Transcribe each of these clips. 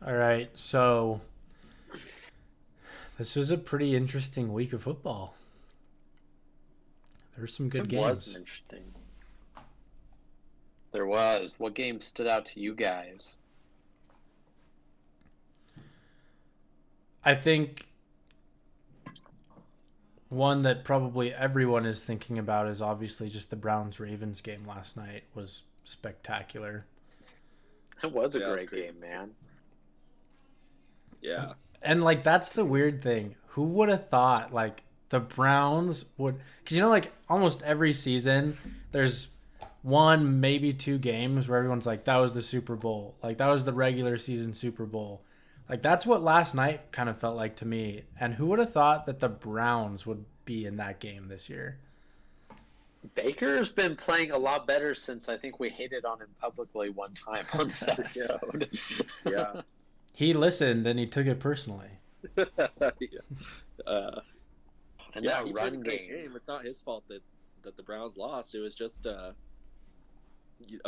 All right, so this was a pretty interesting week of football. There were some good It was games. interesting. There was. What game stood out to you guys? I think one that probably everyone is thinking about is obviously just the Browns Ravens game last night was spectacular. It was a Yeah, that's great crazy. game, man. Yeah. And like that's the weird thing. Who would have thought like the Browns would, cuz like almost every season there's one maybe two games where everyone's like that was the Super Bowl. Like that was the regular season Super Bowl. Like that's what last night kind of felt like to me. And who would have thought that the Browns would be in that game this year? Baker's been playing a lot better since I think we hated on him publicly one time on this Yeah. episode. Yeah. He listened and he took it personally. Yeah. Uh, And yeah, that he played a run great game. game. It's not his fault that the Browns lost. It was just a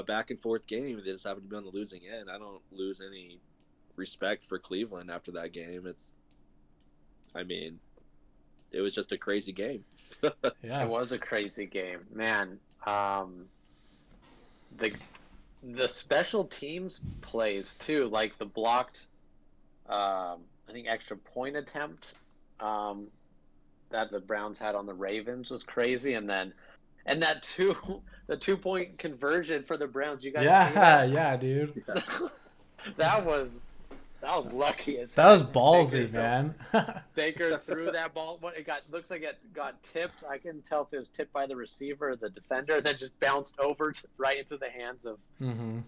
back and forth game. They just happened to be on the losing end. I don't lose any respect for Cleveland after that game. I mean, it was just a crazy game. Yeah. It was a crazy game, man. The the special teams plays too, like the blocked, I think extra point attempt that the Browns had on the Ravens was crazy, and that the 2 point conversion for the Browns. You guys see Yeah, that? yeah, dude. that was that was lucky as That was heck. ballsy, man. Baker threw that ball. What it got looks like it got tipped. I couldn't tell if it was tipped by the receiver or the defender, then just bounced over right into the hands of Mhm.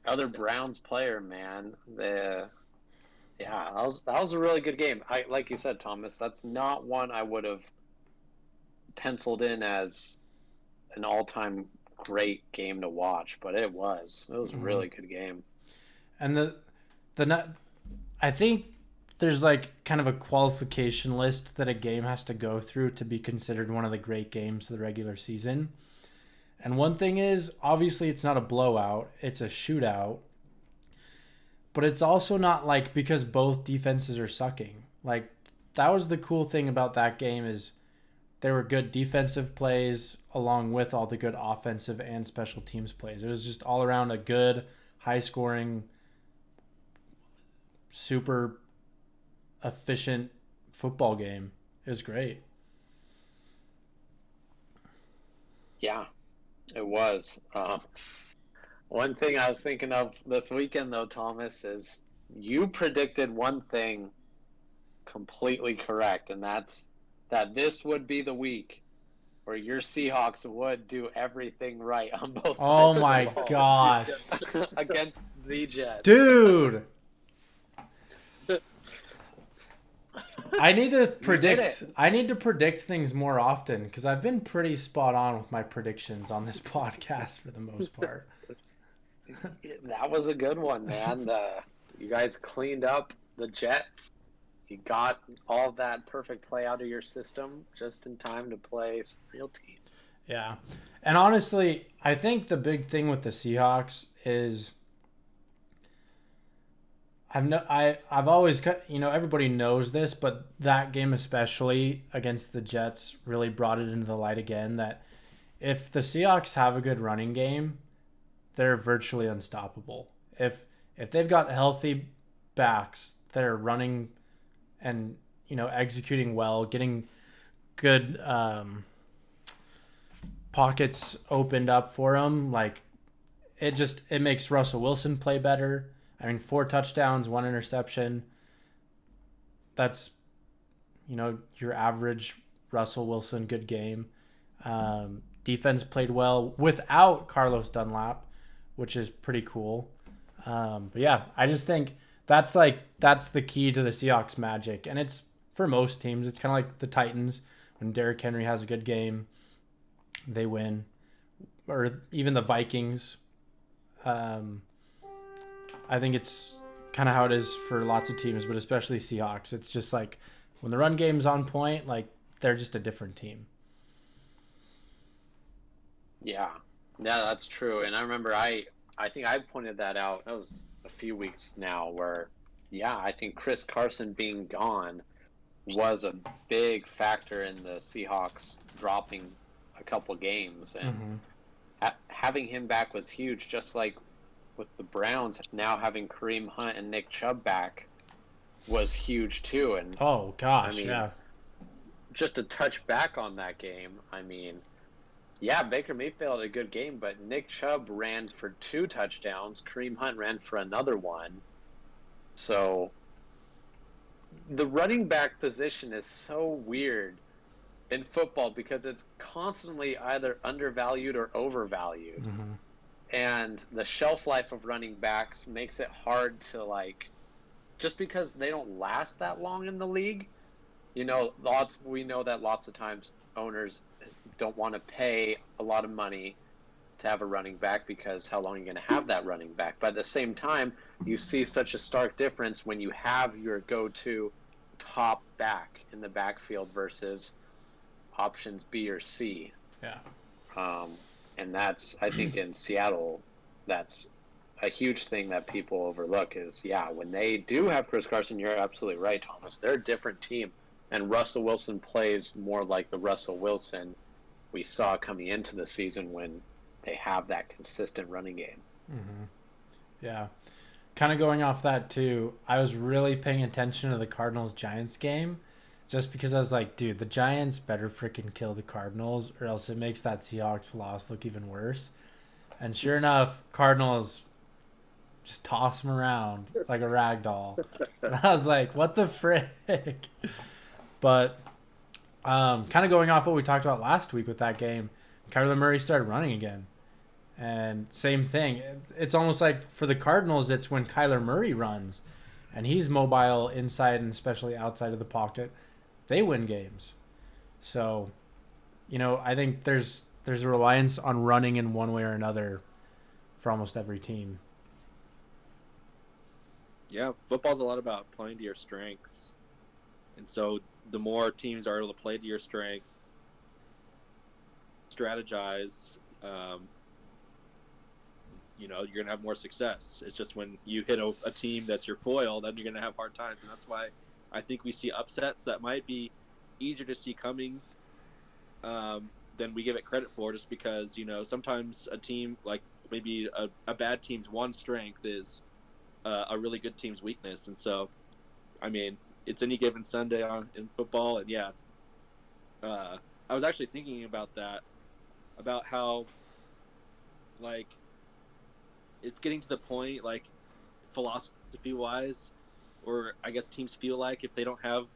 other Browns player. Man, yeah, that was a really good game. I like you said, Thomas. That's not one I would have penciled in as an all-time great game to watch, but it was. It was a Mhm. really good game. And the I think there's like kind of a qualification list that a game has to go through to be considered one of the great games of the regular season. And one thing is, obviously, it's not a blowout, it's a shootout, but it's also not like because both defenses are sucking. Like, that was the cool thing about that game is there were good defensive plays along with all the good offensive and special teams plays. It was just all around a good, high scoring, super efficient football game. It was great. Yeah, it was. One thing I was thinking of this weekend, though, Thomas, is you predicted one thing completely correct, and that's that this would be the week where your Seahawks would do everything right on both Oh sides of the my ball gosh. against the Jets. Dude, I need to You did it. predict. I need to predict things more often because I've been pretty spot on with my predictions on this podcast for the most part. That was a good one, man. You guys cleaned up the Jets. You got all that perfect play out of your system just in time to play some real teams. Yeah, and honestly, I think the big thing with the Seahawks is I've always everybody knows this, but that game especially against the Jets really brought it into the light again that if the Seahawks have a good running game, they're virtually unstoppable. If they've got healthy backs that are running and executing well, getting good pockets opened up for them, like it makes Russell Wilson play better. I mean, 4 touchdowns, 1 interception. That's your average Russell Wilson good game. Defense played well without Carlos Dunlap, which is pretty cool. But yeah, I just think that's the key to the Seahawks magic, and it's for most teams. It's kind of like the Titans when Derrick Henry has a good game, they win, or even the Vikings. Um, I think it's kind of how it is for lots of teams, but especially Seahawks. It's just like when the run game's on point, like they're just a different team. Yeah, yeah, that's true. And I remember I think I pointed that out. That was a few weeks now where, yeah, I think Chris Carson being gone was a big factor in the Seahawks dropping a couple games, and having him back was huge. Just like with the Browns now having Kareem Hunt and Nick Chubb back was huge too. And oh gosh, I mean, yeah. just to touch back on that game, I mean, yeah, Baker Mayfield had a good game, but Nick Chubb ran for 2 touchdowns. Kareem Hunt ran for another one. So the running back position is so weird in football because it's constantly either undervalued or overvalued. And the shelf life of running backs makes it hard to, like, just because they don't last that long in the league. We know that lots of times owners don't want to pay a lot of money to have a running back because how long are you going to have that running back? But at the same time, you see such a stark difference when you have your go-to top back in the backfield versus options B or C. Yeah. And that's, I think in Seattle, that's a huge thing that people overlook is, yeah, when they do have Chris Carson, you're absolutely right, Thomas. They're a different team. And Russell Wilson plays more like the Russell Wilson we saw coming into the season when they have that consistent running game. Yeah. Kind of going off that too, I was really paying attention to the Cardinals-Giants game just because I was like, dude, the Giants better freaking kill the Cardinals or else it makes that Seahawks loss look even worse. And sure enough, Cardinals just toss them around like a rag doll. And I was like, what the frick? But kind of going off what we talked about last week with that game, Kyler Murray started running again. And same thing. It's almost like for the Cardinals, it's when Kyler Murray runs and he's mobile inside and especially outside of the pocket, they win games. So, I think there's a reliance on running in one way or another for almost every team. Yeah, football's a lot about playing to your strengths. And so the more teams are able to play to your strength, strategize, you're going to have more success. It's just when you hit a team that's your foil, then you're going to have hard times. And that's why I think we see upsets that might be easier to see coming than we give it credit for, just because, sometimes a team, like maybe a bad team's one strength is a really good team's weakness. And so, I mean, it's any given Sunday in football. And yeah, I was actually thinking about that, about how, like, it's getting to the point, like, philosophy-wise, or I guess teams feel like if they don't have,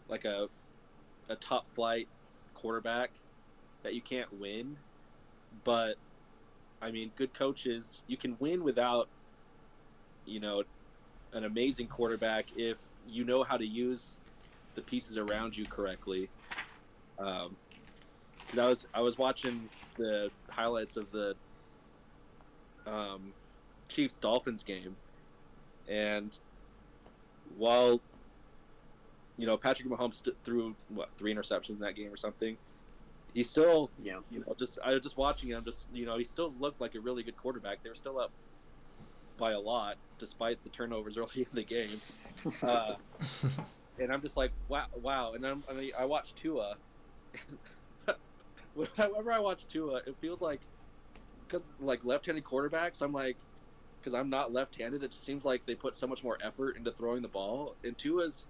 like, a top-flight quarterback, that you can't win. But, I mean, good coaches, you can win without, an amazing quarterback if you know how to use the pieces around you correctly. Because I was watching the highlights of the Chiefs-Dolphins game, and while Patrick Mahomes threw 3 interceptions in that game or something, he still I was just watching him, he still looked like a really good quarterback. They were still up by a lot despite the turnovers early in the game, and I'm just like, wow. And I watched Tua. Whenever I watch Tua, it feels like, because like left-handed quarterbacks, I'm like, because I'm not left-handed, it just seems like they put so much more effort into throwing the ball. And Tua's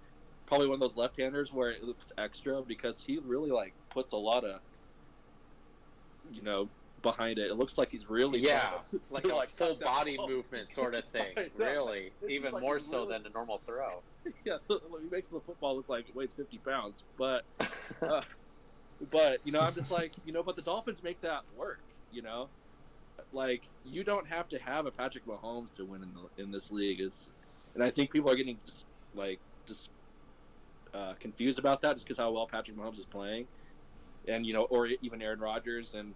probably one of those left-handers where it looks extra because he really like puts a lot of, behind it. It looks like he's really like a full body movement sort of thing. Really, even like more so than a normal throw. Yeah, he makes the football look like it weighs 50 pounds. But I'm just like, but the Dolphins make that work. Like, you don't have to have a Patrick Mahomes to win in this league. And I think people are getting confused about that just because how well Patrick Mahomes is playing, and or even Aaron Rodgers and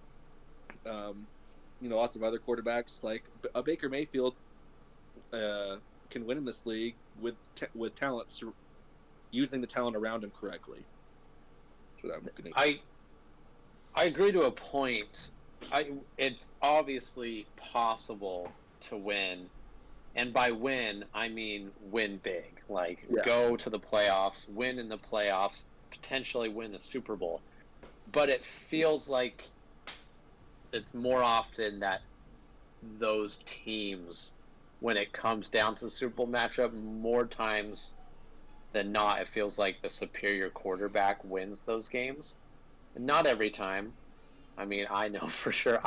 lots of other quarterbacks. Like a Baker Mayfield can win in this league with talent, using the talent around him correctly. That's what I'm looking at. I agree to a point. It's obviously possible to win And by win, I mean win big. Like, Yeah. go to the playoffs, win in the playoffs, potentially win the Super Bowl. But it feels like it's more often that those teams, when it comes down to the Super Bowl matchup, more times than not, it feels like the superior quarterback wins those games. Not every time. I mean, I know for sure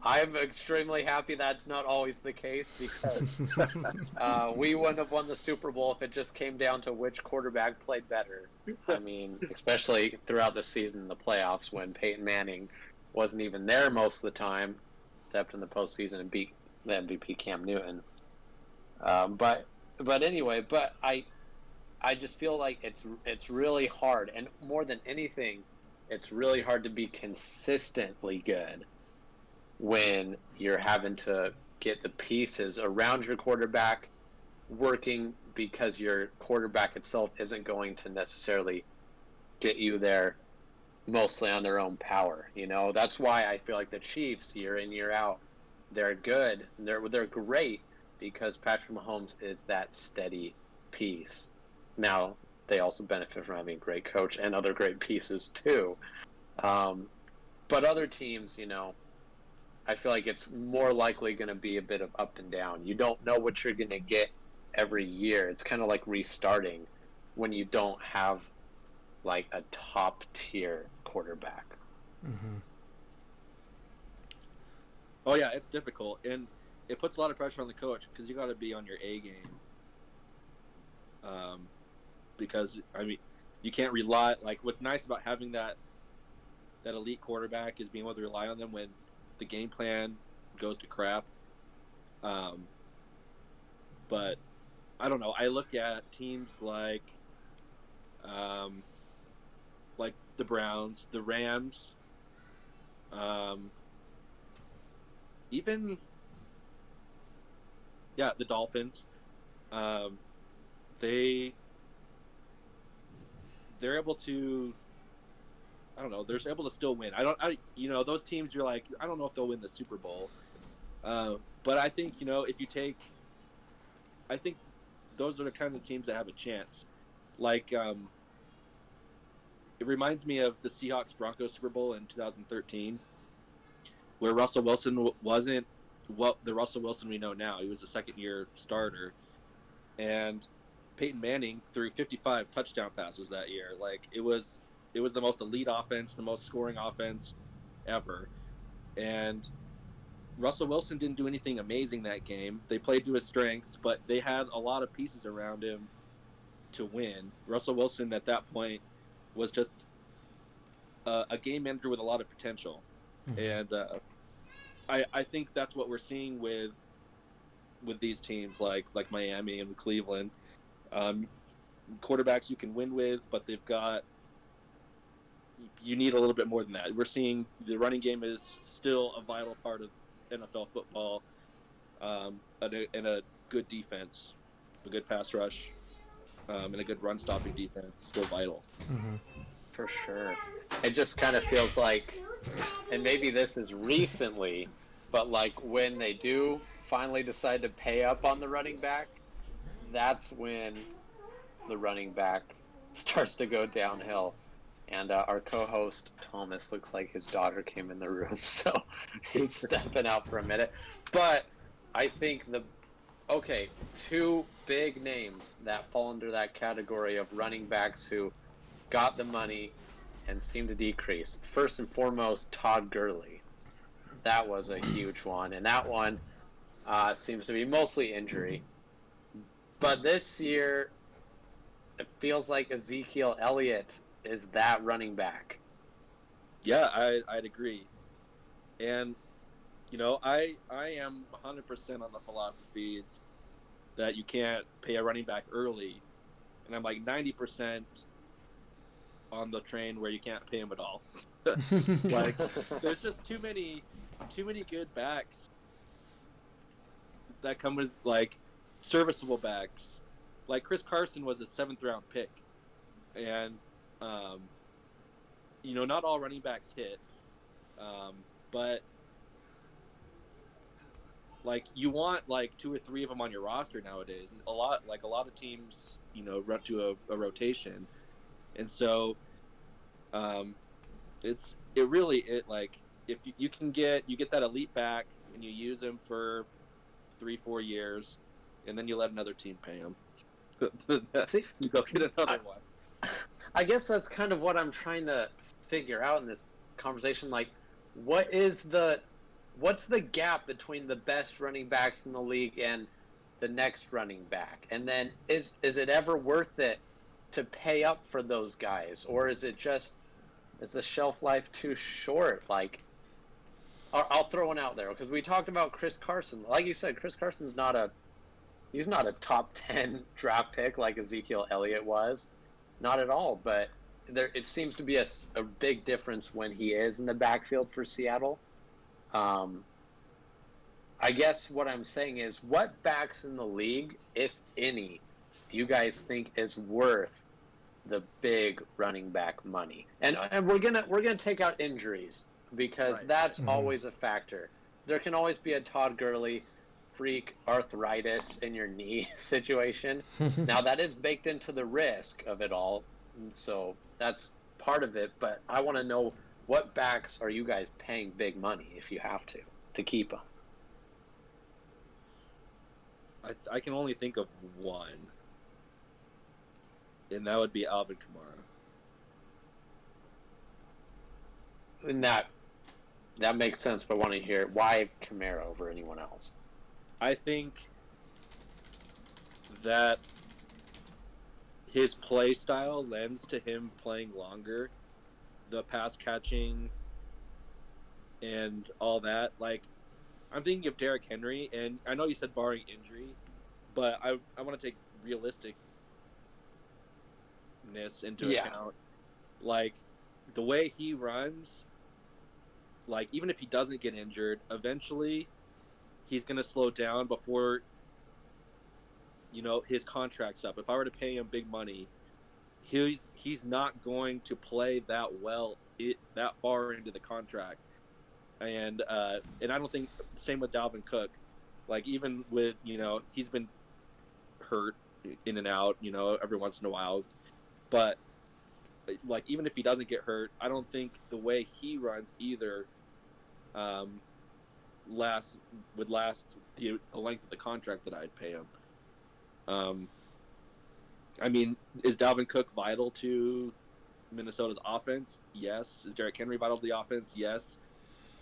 I'm extremely happy that's not always the case, because we wouldn't have won the Super Bowl if it just came down to which quarterback played better. I mean, especially throughout the season, the playoffs, when Peyton Manning wasn't even there most of the time, stepped in the postseason and beat the MVP Cam Newton. But anyway, I just feel like it's really hard, and more than anything, it's really hard to be consistently good when you're having to get the pieces around your quarterback working, because your quarterback itself isn't going to necessarily get you there mostly on their own power. That's why I feel like the Chiefs, year in, year out, they're good. They're great because Patrick Mahomes is that steady piece. Now, they also benefit from having a great coach and other great pieces too. But other teams, I feel like it's more likely going to be a bit of up and down. You don't know what you're going to get every year. It's kind of like restarting when you don't have like a top tier quarterback. Mm-hmm. Oh yeah, it's difficult, and it puts a lot of pressure on the coach because you got to be on your A game. Because I mean, you can't rely. Like, what's nice about having that elite quarterback is being able to rely on them when the game plan goes to crap. But I don't know. I look at teams like the Browns, the Rams, even the Dolphins. They're able to. I don't know. They're able to still win. Those teams. You're like, I don't know if they'll win the Super Bowl. But I think if you take, I think those are the kind of teams that have a chance. Like, it reminds me of the Seahawks Broncos Super Bowl in 2013, where Russell Wilson wasn't what the Russell Wilson we know now. He was a second-year starter, and Peyton Manning threw 55 touchdown passes that year. Like, it was the most elite offense, the most scoring offense ever, and Russell Wilson didn't do anything amazing that game. They played to his strengths, but they had a lot of pieces around him to win. Russell Wilson at that point was just a game manager with a lot of potential, Mm-hmm. and I think that's what we're seeing with these teams like Miami and Cleveland. Quarterbacks you can win with, but you need a little bit more than that. We're seeing the running game is still a vital part of NFL football, and a good defense, a good pass rush, and a good run stopping defense is still vital. Mm-hmm. For sure. It just kind of feels like, and maybe this is recently, but like when they do finally decide to pay up on the running back, that's when the running back starts to go downhill. And our co-host Thomas looks like his daughter came in the room, so he's stepping out for a minute. But I think two big names that fall under that category of running backs who got the money and seem to decrease. First and foremost, Todd Gurley. That was a huge one, and that one seems to be mostly injury. But this year, it feels like Ezekiel Elliott is that running back. Yeah, I'd agree. And I am 100% on the philosophies that you can't pay a running back early, and I'm like 90% on the train where you can't pay him at all. Like, there's just too many good backs that come with like serviceable backs. Like Chris Carson was a 7th round pick, and not all running backs hit, but like you want like 2 or 3 of them on your roster nowadays. And a lot of teams, run to a rotation, and so it like if you get that elite back and you use him for 3-4 years, and then you let another team pay him. You go get another one. I guess that's kind of what I'm trying to figure out in this conversation. Like, what's the gap between the best running backs in the league and the next running back? And then is it ever worth it to pay up for those guys, or is the shelf life too short? Like, I'll throw one out there because we talked about Chris Carson. Like you said, Chris Carson's not a top 10 draft pick like Ezekiel Elliott was. Not at all, but it seems to be a big difference when he is in the backfield for Seattle. I guess what I'm saying is, what backs in the league, if any, do you guys think is worth the big running back money? And we're gonna take out injuries because that's always a factor. There can always be a Todd Gurley freak arthritis in your knee situation. Now that is baked into the risk of it all, so that's part of it. But I want to know, what backs are you guys paying big money if you have to keep them? I can only think of one, and that would be Alvin Kamara. And that makes sense, but I want to hear why Kamara over anyone else. I think that his play style lends to him playing longer, the pass catching and all that. Like, I'm thinking of Derrick Henry, and I know you said barring injury, but I want to take realisticness into account. Like, the way he runs, like, even if he doesn't get injured, eventually he's going to slow down before, his contract's up. If I were to pay him big money, he's not going to play that well that far into the contract. And I don't think, same with Dalvin Cook. Like, even with, he's been hurt in and out, every once in a while. But, like, even if he doesn't get hurt, I don't think the way he runs either would last the length of the contract that I'd pay him. I mean, is Dalvin Cook vital to Minnesota's offense? Yes. Is Derrick Henry vital to the offense? Yes.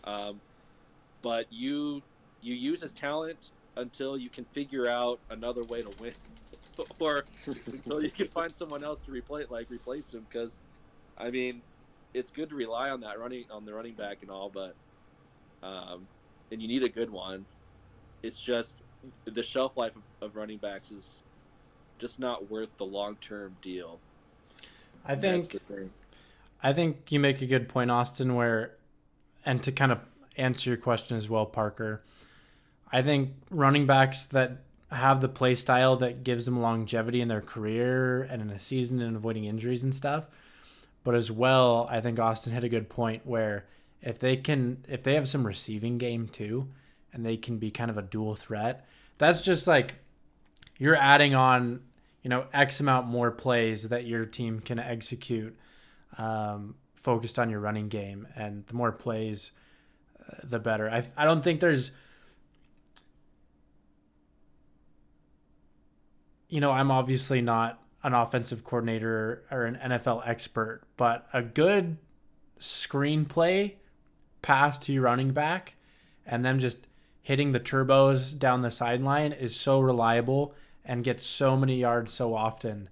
But you use his talent until you can figure out another way to win, or until you can find someone else to replace him. Because, I mean, it's good to rely on the running back and all, but and you need a good one. It's just the shelf life of running backs is just not worth the long-term deal. I think you make a good point, Austin, and to kind of answer your question as well, Parker, I think running backs that have the play style that gives them longevity in their career and in a season and avoiding injuries and stuff. But as well, I think Austin hit a good point where if they have some receiving game too, and they can be kind of a dual threat, that's just like you're adding on, X amount more plays that your team can execute focused on your running game. And the more plays, the better. I don't think there's, I'm obviously not an offensive coordinator or an NFL expert, but a good screenplay pass to your running back and them just hitting the turbos down the sideline is so reliable and gets so many yards so often.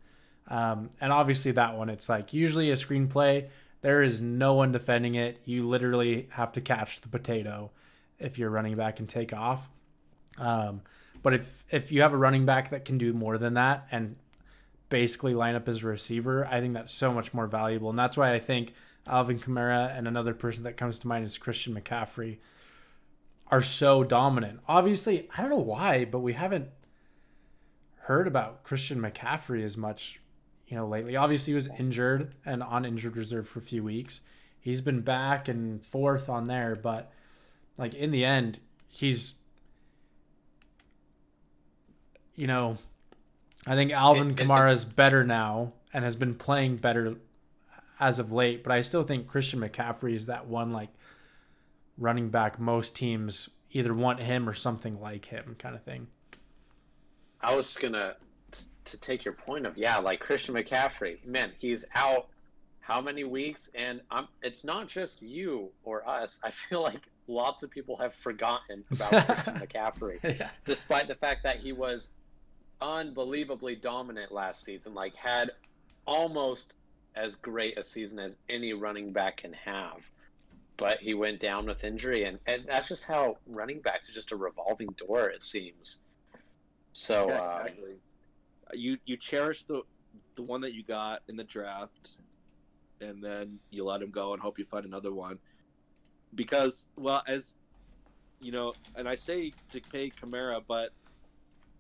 And obviously that one, it's like usually a screenplay, there is no one defending it. You literally have to catch the potato if you're running back and take off. But if you have a running back that can do more than that and basically line up as a receiver, I think that's so much more valuable. And that's why I think Alvin Kamara and another person that comes to mind is Christian McCaffrey are so dominant. Obviously, I don't know why, but we haven't heard about Christian McCaffrey as much, lately. Obviously, he was injured and on injured reserve for a few weeks. He's been back and forth on there, but like in the end, he's you know, I think Alvin Kamara is it's better now and has been playing better as of late, but I still think Christian McCaffrey is that one like running back most teams either want him or something like him kind of thing. I was gonna to take your point of like Christian McCaffrey, man, he's out how many weeks, and it's not just you or us. I feel like lots of people have forgotten about Christian McCaffrey, Yeah. despite the fact that he was unbelievably dominant last season, like had almost as great a season as any running back can have. But he went down with injury, and that's just how running backs are just a revolving door, it seems. So Yeah, exactly. You cherish the one that you got in the draft, and then you let him go and hope you find another one. Because, well, as you know, and I say to pay Kamara, but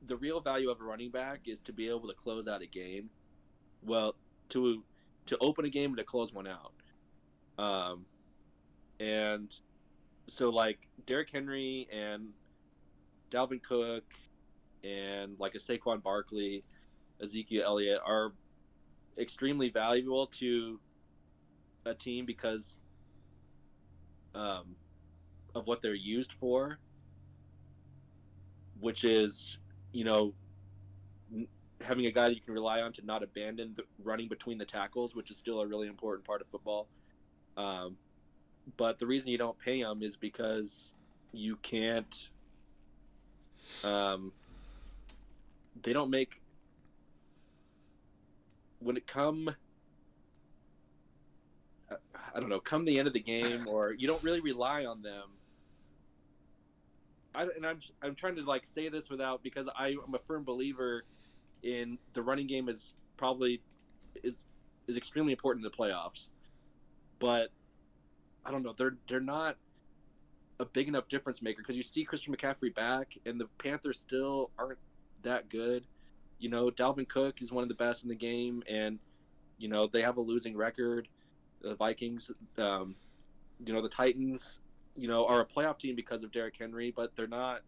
the real value of a running back is to be able to close out a game. Well, to open a game and to close one out. And so like Derrick Henry and Dalvin Cook and like a Saquon Barkley, Ezekiel Elliott are extremely valuable to a team because of what they're used for, which is, you know, having a guy that you can rely on to not abandon the running between the tackles, which is still a really important part of football. But the reason you don't pay him is because you can't. They don't make when it come. I don't know. Come the end of the game, or you don't really rely on them. I'm trying to like say this without, because I'm a firm believer in the running game is extremely important in the playoffs, but I don't know, they're not a big enough difference maker, because you see Christian McCaffrey back and the Panthers still aren't that good. You know, Dalvin Cook is one of the best in the game, and you know they have a losing record. The Vikings, you know, the Titans, you know, are a playoff team because of Derrick Henry, but they're not.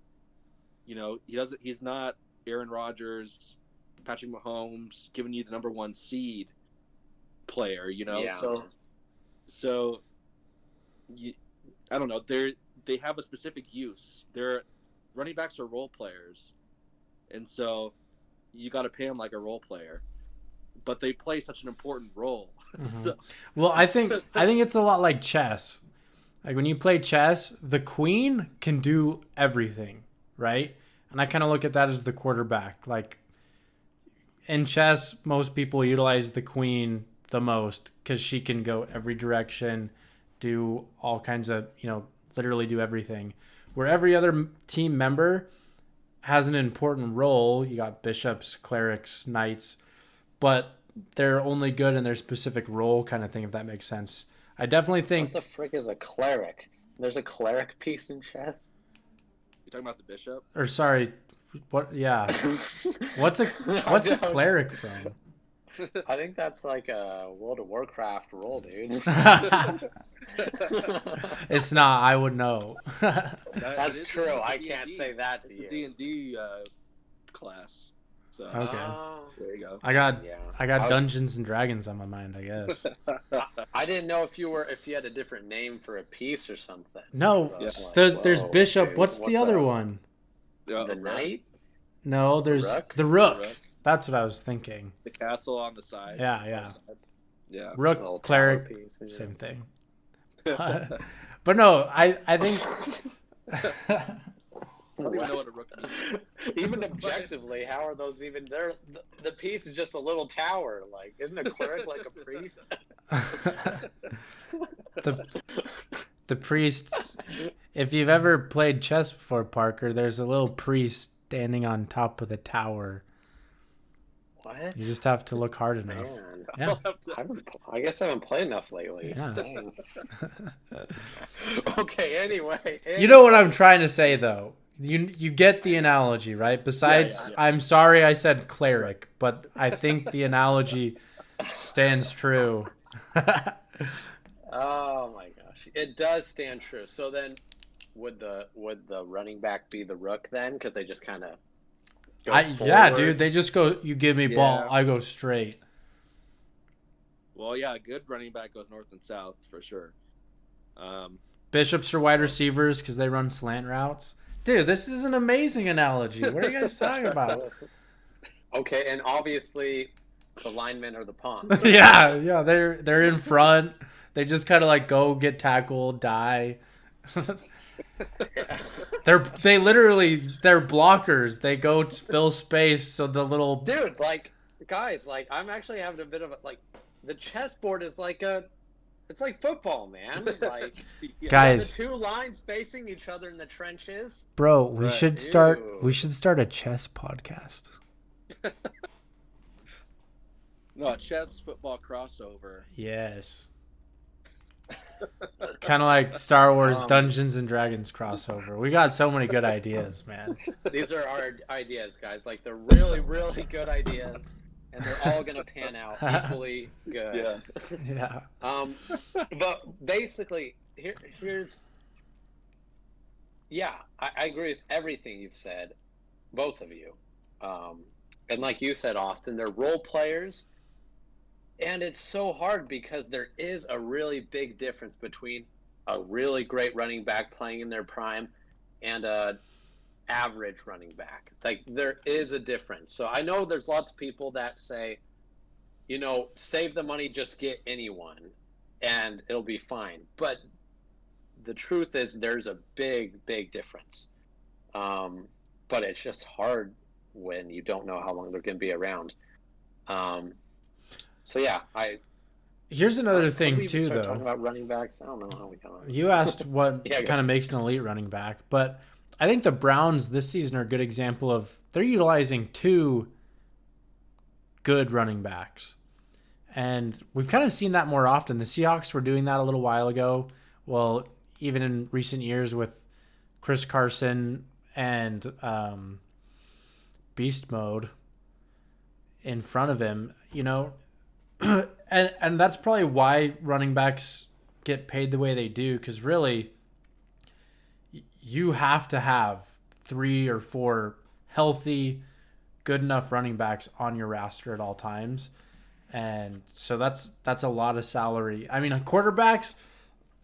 You know, he's not Aaron Rodgers, Patrick Mahomes, giving you the number one seed player. You know, Yeah. so I don't know. They have a specific use. Their running backs are role players, and so you got to pay them like a role player. But they play such an important role. Mm-hmm. So, Well, I think it's a lot like chess. Like when you play chess, the queen can do everything, right? And I kind of look at that as the quarterback. Like in chess, most people utilize the queen the most because she can go every direction, do all kinds of, you know, literally do everything. Where every other team member has an important role. You got bishops, clerics, knights, but they're only good in their specific role, kind of thing, if that makes sense. I definitely think. What the frick is a cleric? There's a cleric piece in chess? you talking about the bishop? Or sorry, what? Yeah, what's a cleric from? I think that's like a World of Warcraft role, dude. It's not. I would know. That's true. I can't say that to you. D&D class. So Okay. there you go. I got Yeah. Dungeons and Dragons on my mind, I guess. I didn't know if you had a different name for a piece or something. No, Yeah. there's Whoa, Bishop. dude, What's the other one? The knight? No, there's Rook? the Rook. The Rook. That's what I was thinking. The castle on the side. Yeah. Yeah. Little Rook, tower cleric, piece, yeah. same thing. But no, I think. I don't even know what a rook means. Even objectively, how are those even there? The piece is just a little tower. Like, isn't a cleric like a priest? the priests. If you've ever played chess before, Parker, there's a little priest standing on top of the tower. What? You just have to look hard enough. Man, Yeah. I guess I haven't played enough lately. Yeah. Dang. Okay. Anyway, You know what I'm trying to say, though. You get the analogy, right? Besides, Yeah. I'm sorry I said cleric, but I think the analogy stands true. Oh my gosh, it does stand true. So then, would the running back be the Rook then? Because they just kind of Yeah, dude. They just go. You give me ball, I go straight. Well, yeah, a good running back goes north and south for sure. Bishops are wide receivers because they run slant routes. Dude, this is an amazing analogy. What are you guys talking about? Okay, and obviously the linemen are the pawns. Yeah, they're in front. They just kind of like go get tackled, die. Yeah. They're blockers. They go fill space so the little Dude, like guys, like I'm actually having a bit of a like the chessboard is like it's like football, man. Like guys, the two lines facing each other in the trenches. Bro, we should start a chess podcast. No, a chess football crossover. Yes. Kind of like Star Wars Dungeons and Dragons crossover. We got so many good ideas, man. These are our ideas, guys. Like they're really, really good ideas, and they're all gonna pan out equally good. Yeah. But basically, here's. Yeah, I agree with everything you've said, both of you. And like you said, Austin, they're role players. And it's so hard because there is a really big difference between a really great running back playing in their prime and a average running back. Like there is a difference. So I know there's lots of people that say, save the money, just get anyone and it'll be fine. But the truth is there's a big, big difference. But it's just hard when you don't know how long they're going to be around. So yeah, here's another thing too, though. Talking about running backs, I don't know how we got on. You asked what kind of makes an elite running back, but I think the Browns this season are a good example of they're utilizing two good running backs, and we've kind of seen that more often. The Seahawks were doing that a little while ago. Well, even in recent years with Chris Carson and Beast Mode in front of him, and that's probably why running backs get paid the way they do, because really you have to have 3 or 4 healthy, good enough running backs on your roster at all times. And so that's a lot of salary. I mean, quarterbacks,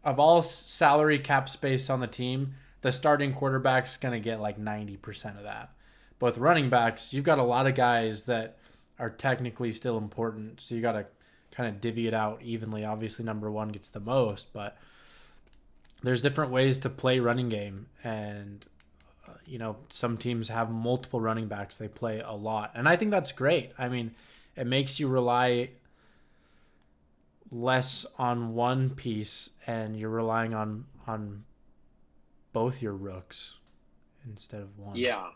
of all salary cap space on the team, the starting quarterback's going to get like 90% of that. But with running backs, you've got a lot of guys that are technically still important. So you got to kind of divvy it out evenly. Obviously, number one gets the most, but there's different ways to play running game. And, some teams have multiple running backs. They play a lot. And I think that's great. I mean, it makes you rely less on one piece and you're relying on both your rooks instead of one. Yeah,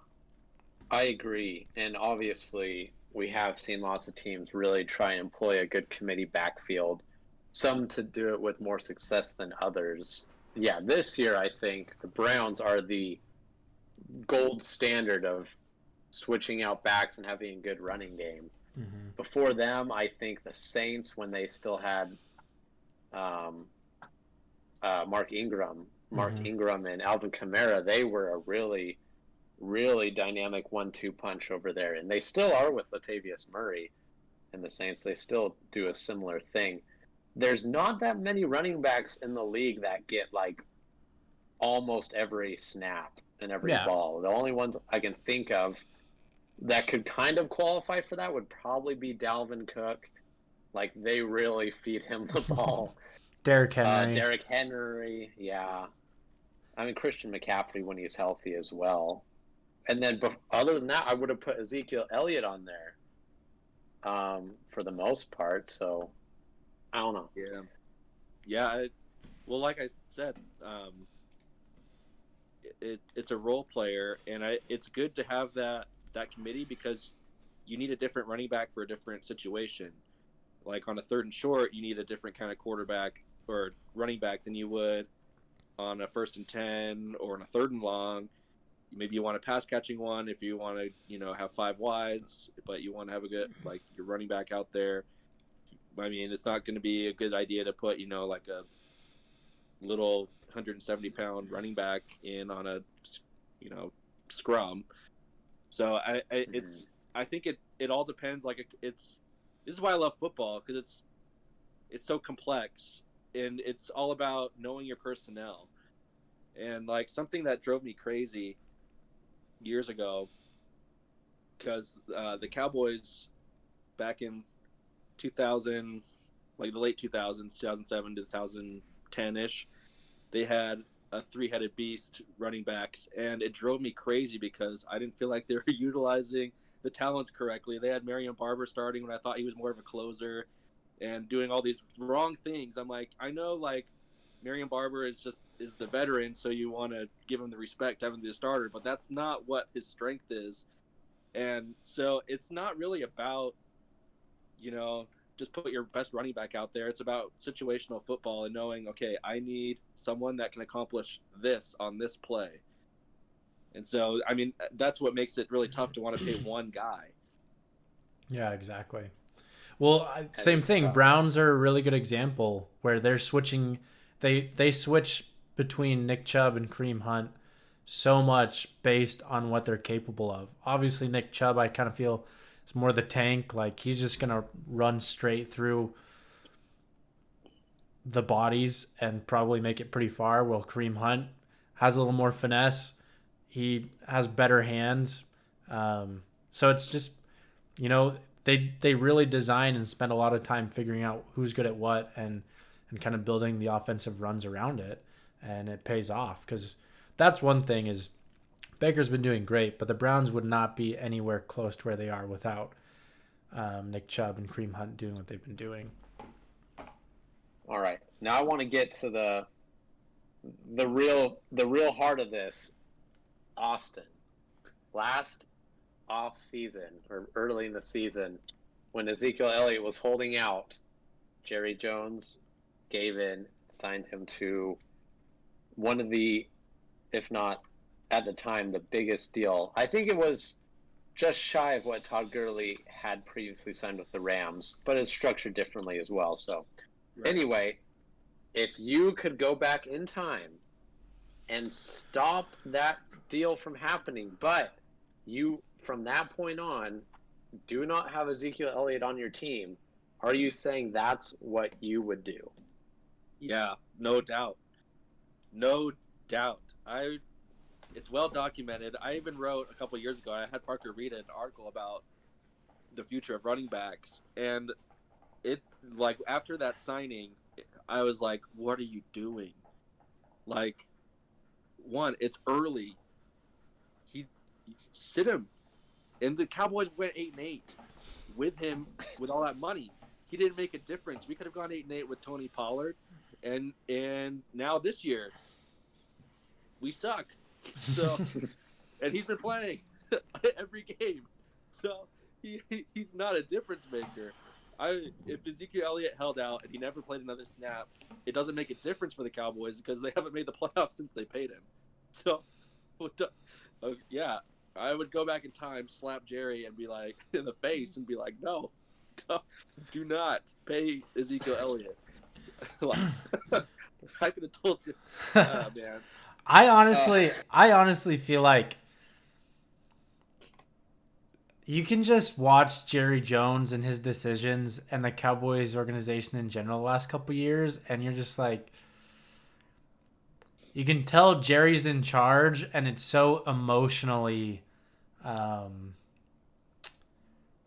I agree. And obviously we have seen lots of teams really try and employ a good committee backfield, some to do it with more success than others. Yeah, this year I think the Browns are the gold standard of switching out backs and having a good running game. Mm-hmm. Before them, I think the Saints, when they still had Mark Ingram and Alvin Kamara, they were a really, really dynamic 1-2 punch over there. And they still are with Latavius Murray and the Saints. They still do a similar thing. There's not that many running backs in the league that get like almost every snap and every ball. The only ones I can think of that could kind of qualify for that would probably be Dalvin Cook. Like, they really feed him the ball. Derrick Henry, yeah. I mean, Christian McCaffrey when he's healthy as well. And then, other than that, I would have put Ezekiel Elliott on there for the most part. So, I don't know. Yeah. Well, like I said, it's a role player, and it's good to have that committee because you need a different running back for a different situation. Like on a 3rd and short, you need a different kind of quarterback or running back than you would on a 1st and 10 or on a 3rd and long. Maybe you want a pass catching one if you want to, have 5 wides, but you want to have a good, like, your running back out there. I mean, it's not going to be a good idea to put, like a little 170-pound running back in on a, scrum. So I think it all depends. Like this is why I love football, because it's so complex, and it's all about knowing your personnel. And like something that drove me crazy years ago, because the Cowboys back in 2000, like the late 2000s, 2007 to 2010 ish, they had a three-headed beast running backs, and it drove me crazy because I didn't feel like they were utilizing the talents correctly. They had Marion Barber starting when I thought he was more of a closer, and doing all these wrong things. I'm like, I know, like, Marion Barber is the veteran, so you want to give him the respect having the starter, but that's not what his strength is. And so it's not really about, just put your best running back out there. It's about situational football and knowing, okay, I need someone that can accomplish this on this play. And so, I mean, that's what makes it really tough to want to pay one guy. Yeah, exactly. Well, same thing. Browns are a really good example where they're switching. They switch between Nick Chubb and Kareem Hunt so much based on what they're capable of. Obviously, Nick Chubb, I kind of feel, is more the tank. Like, he's just going to run straight through the bodies and probably make it pretty far. While Kareem Hunt has a little more finesse. He has better hands. So it's just, they really design and spend a lot of time figuring out who's good at what and kind of building the offensive runs around it. And it pays off, because that's one thing is Baker's been doing great, but the Browns would not be anywhere close to where they are without Nick Chubb and Kareem Hunt doing what they've been doing. All right. Now I want to get to the real heart of this. Austin. Last off season, or early in the season, when Ezekiel Elliott was holding out, Jerry Jones gave in, signed him to one of the, if not at the time, the biggest deal. I think it was just shy of what Todd Gurley had previously signed with the Rams, but it's structured differently as well. So Anyway, if you could go back in time and stop that deal from happening, but you, from that point on, do not have Ezekiel Elliott on your team, are you saying that's what you would do? Yeah, no doubt. No doubt. It's well documented. I even wrote a couple of years ago, I had Parker read an article about the future of running backs, and it, like, after that signing, I was like, what are you doing? Like, one, it's early. He sit him. And the Cowboys went 8-8 with him with all that money. He didn't make a difference. We could have gone 8-8 with Tony Pollard, and now this year we suck. So, and he's been playing every game. So he's not a difference maker. If Ezekiel Elliott held out and he never played another snap, it doesn't make a difference for the Cowboys because they haven't made the playoffs since they paid him. So, yeah, I would go back in time, slap Jerry, and be like, in the face, and be like, no, do not pay Ezekiel Elliott. I could have told you, man. I honestly feel like you can just watch Jerry Jones and his decisions and the Cowboys organization in general the last couple of years, and you're just like, you can tell Jerry's in charge, and it's so emotionally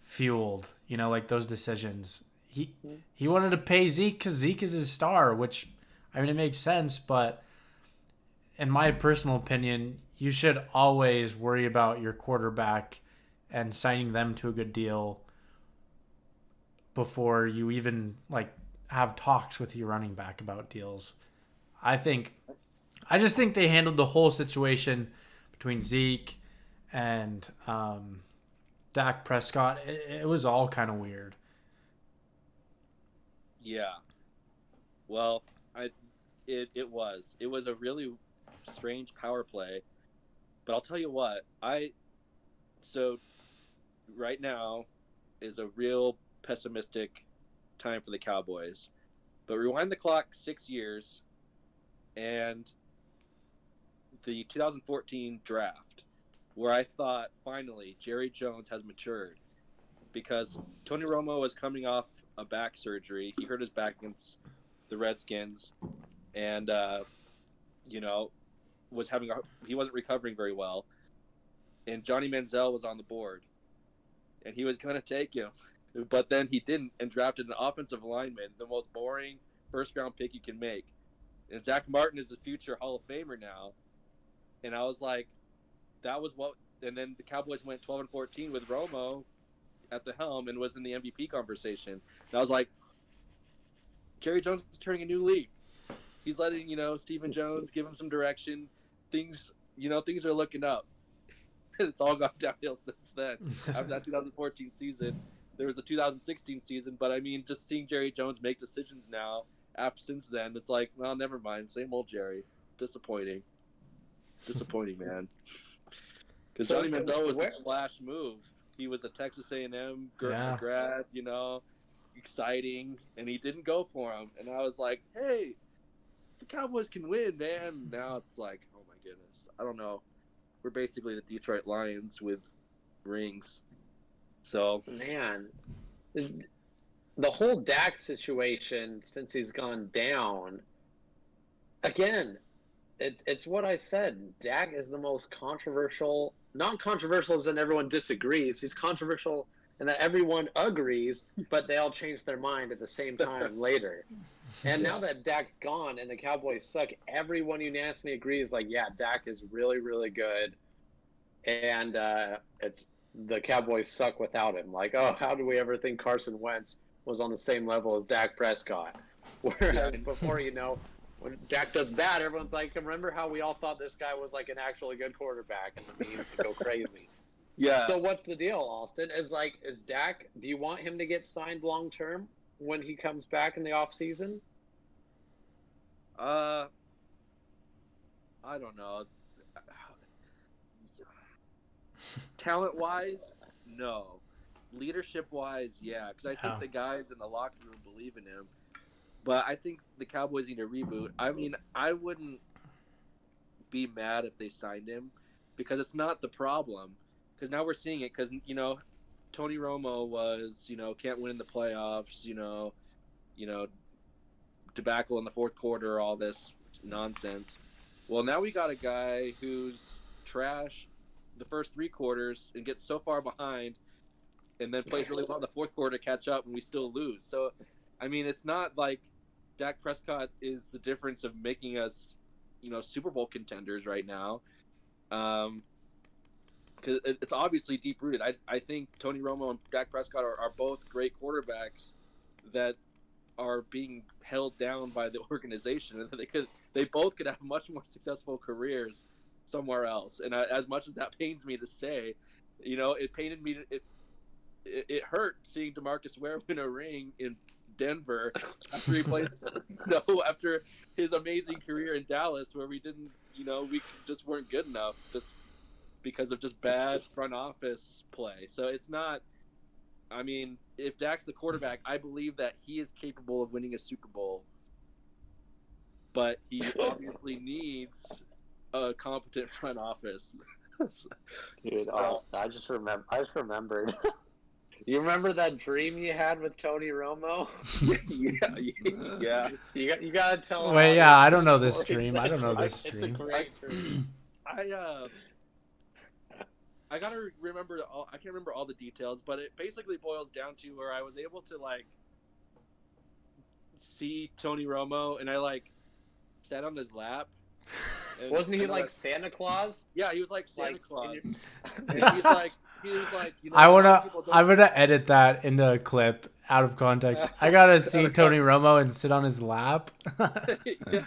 fueled, like those decisions. He wanted to pay Zeke because Zeke is his star, which, I mean, it makes sense, but in my personal opinion, you should always worry about your quarterback and signing them to a good deal before you even have talks with your running back about deals. I just think they handled the whole situation between Zeke and Dak Prescott. It was all kind of weird. Yeah. Well, it was a really strange power play, but I'll tell you what, so right now is a real pessimistic time for the Cowboys, but rewind the clock 6 years and the 2014 draft, where I thought finally Jerry Jones has matured, because Tony Romo was coming off a back surgery. He hurt his back against the Redskins, and you know, he wasn't recovering very well. And Johnny Manziel was on the board, and he was going to take him, but then he didn't, and drafted an offensive lineman, the most boring first-round pick you can make. And Zach Martin is a future Hall of Famer now, and I was like, that was what. And then the Cowboys went 12-14 with Romo at the helm and was in the MVP conversation. And I was like, Jerry Jones is turning a new leaf. He's letting Stephen Jones give him some direction. Things are looking up. It's all gone downhill since then. After that 2014 season, there was a 2016 season, but I mean, just seeing Jerry Jones make decisions now, since then, it's like, well, never mind. Same old Jerry. Disappointing, man. Because Johnny Manziel was the splash move. He was a Texas A&M grad, exciting, and he didn't go for him. And I was like, hey, the Cowboys can win, man. Now it's like, oh my goodness, I don't know. We're basically the Detroit Lions with rings. So, man, the whole Dak situation since he's gone down, again, it's what I said. Dak is the most controversial, not controversial as in everyone disagrees. He's controversial in that everyone agrees, but they all change their mind at the same time later. And now that Dak's gone and the Cowboys suck, everyone unanimously agrees, like, yeah, Dak is really, really good. And it's the Cowboys suck without him. Like, oh, how do we ever think Carson Wentz was on the same level as Dak Prescott? Whereas before, when Dak does bad, everyone's like, remember how we all thought this guy was like an actually good quarterback, and the memes go crazy. Yeah. So what's the deal, Austin? Is Dak, do you want him to get signed long term when he comes back in the off season? I don't know. Talent wise, no. Leadership wise, yeah. Because I think the guys in the locker room believe in him. But I think the Cowboys need a reboot. I mean, I wouldn't be mad if they signed him, because it's not the problem. Because now we're seeing it. Because Tony Romo was can't win in the playoffs. Debacle in the fourth quarter. All this nonsense. Well, now we got a guy who's trash the first three quarters and gets so far behind, and then plays really well in the fourth quarter to catch up, and we still lose. So, I mean, it's not like Dak Prescott is the difference of making us, Super Bowl contenders right now. Because it's obviously deep rooted. I think Tony Romo and Dak Prescott are both great quarterbacks that are being held down by the organization, and they both could have much more successful careers somewhere else. And as much as that pains me to say, it pained me. It hurt seeing DeMarcus Ware win a ring in Denver after he played, after his amazing career in Dallas, where we didn't, we just weren't good enough, just because of just bad front office play. So it's not. I mean, if Dak's the quarterback, I believe that he is capable of winning a Super Bowl, but he obviously needs a competent front office. Dude, so, I just remembered. You remember that dream you had with Tony Romo? Yeah. You gotta tell. Wait, yeah, I don't know this dream. I don't know this dream. It's a great dream. I gotta remember. I can't remember all the details, but it basically boils down to where I was able to see Tony Romo, and I sat on his lap. Wasn't he like Santa Claus? Yeah, he was like Santa Claus. And he was like, I'm gonna edit that into a clip out of context. I gotta see Tony Romo and sit on his lap. Yeah.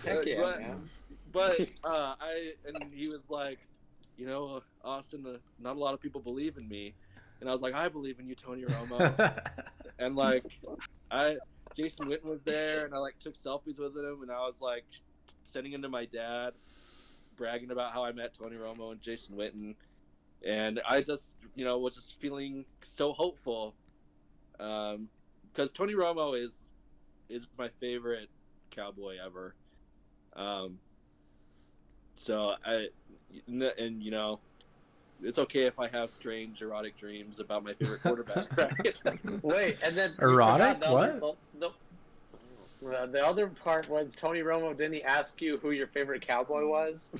Heck yeah, man. But and he was like, Austin, not a lot of people believe in me, and I was like, I believe in you, Tony Romo. And Jason Witten was there, and I took selfies with him, and I was sending him to my dad, bragging about how I met Tony Romo and Jason Witten, and I just was just feeling so hopeful, because Tony Romo is my favorite Cowboy ever. So it's okay if I have strange erotic dreams about my favorite quarterback, right? Wait, and then you Erotic? forgot What? the other part was Tony Romo. Didn't he ask you who your favorite Cowboy was?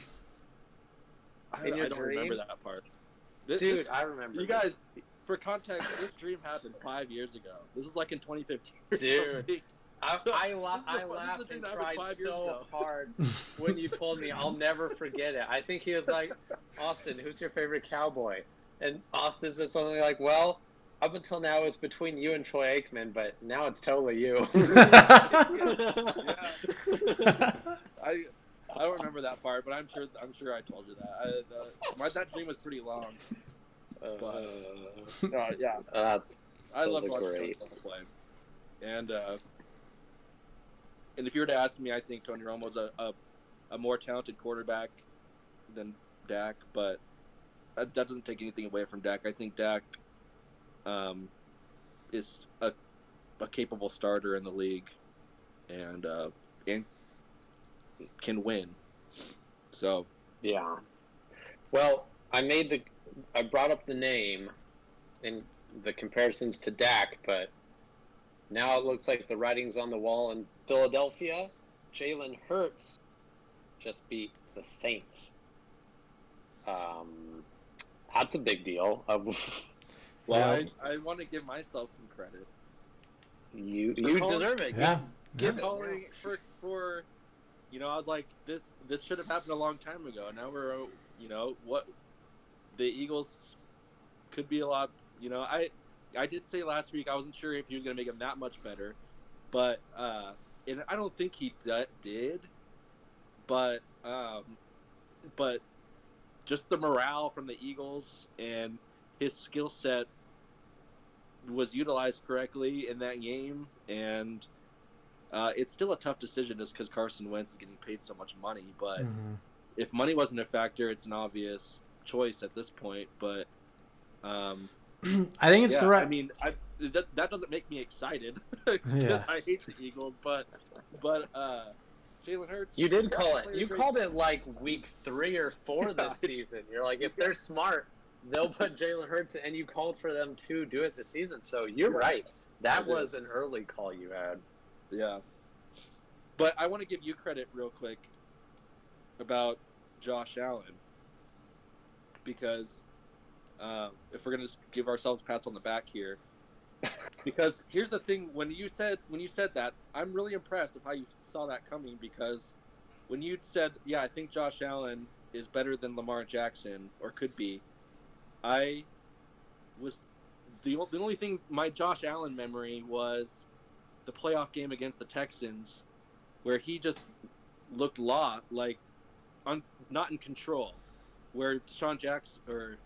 I In your don't dream? remember that part. Dude, I remember. You guys, for context, this dream happened 5 years ago. This was like in 2015 or Dude. something. I laughed and cried so hard when you told me. I'll never forget it. I think he was like, Austin, who's your favorite Cowboy? And Austin said something like, well, up until now it's between you and Troy Aikman, but now it's totally you. I don't remember that part, but I'm sure I told you that. That dream was pretty long. But yeah, I love watching Tony Romo play. And if you were to ask me, I think Tony Romo's a more talented quarterback than Dak, but that doesn't take anything away from Dak. I think Dak is a capable starter in the league and can win. So yeah. Well, I brought up the name and the comparisons to Dak, but now it looks like the writing's on the wall in Philadelphia. Jalen Hurts just beat the Saints. That's a big deal. Well, I want to give myself some credit. You deserve it. Yeah. Give calling for I was like, this should have happened a long time ago. Now we're what the Eagles could be a lot. I did say last week I wasn't sure if he was going to make him that much better, but and I don't think he did. But just the morale from the Eagles and his skill set was utilized correctly in that game, and it's still a tough decision just because Carson Wentz is getting paid so much money. But if money wasn't a factor, it's an obvious choice at this point. But I think it's the right. I mean, that doesn't make me excited because I hate the Eagles. But Jalen Hurts. You did call it. You called it like week 3 or 4 this season. You're like, if they're smart, they'll put Jalen Hurts, and you called for them to do it this season. So you're right. That was an early call you had. Yeah. But I want to give you credit real quick about Josh Allen, because if we're going to give ourselves pats on the back here, because here's the thing, when you said that, I'm really impressed with how you saw that coming, because when you said, yeah, I think Josh Allen is better than Lamar Jackson, or could be, I was the only thing, my Josh Allen memory was the playoff game against the Texans, where he just looked not in control, where Deshaun Jackson, or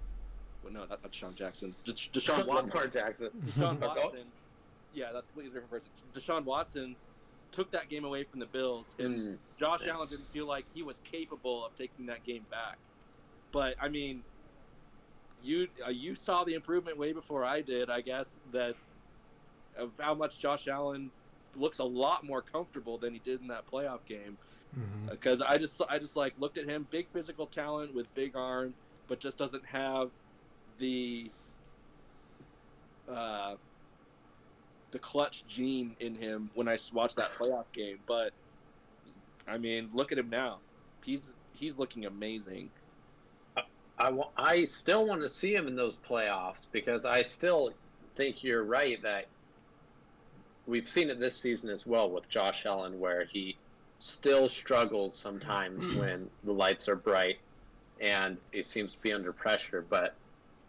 no, not Deshaun Jackson, Deshaun Watson. Deshaun Watson. Yeah, that's a completely different person. Deshaun Watson took that game away from the Bills, and Josh Allen didn't feel like he was capable of taking that game back. But I mean, you saw the improvement way before I did, I guess, that of how much Josh Allen looks a lot more comfortable than he did in that playoff game. Because I just like looked at him, big physical talent with big arm, but just doesn't have the clutch gene in him when I watched that playoff game. But I mean, look at him now. He's looking amazing. I still want to see him in those playoffs, because I still think you're right that we've seen it this season as well with Josh Allen, where he still struggles sometimes when the lights are bright and he seems to be under pressure. But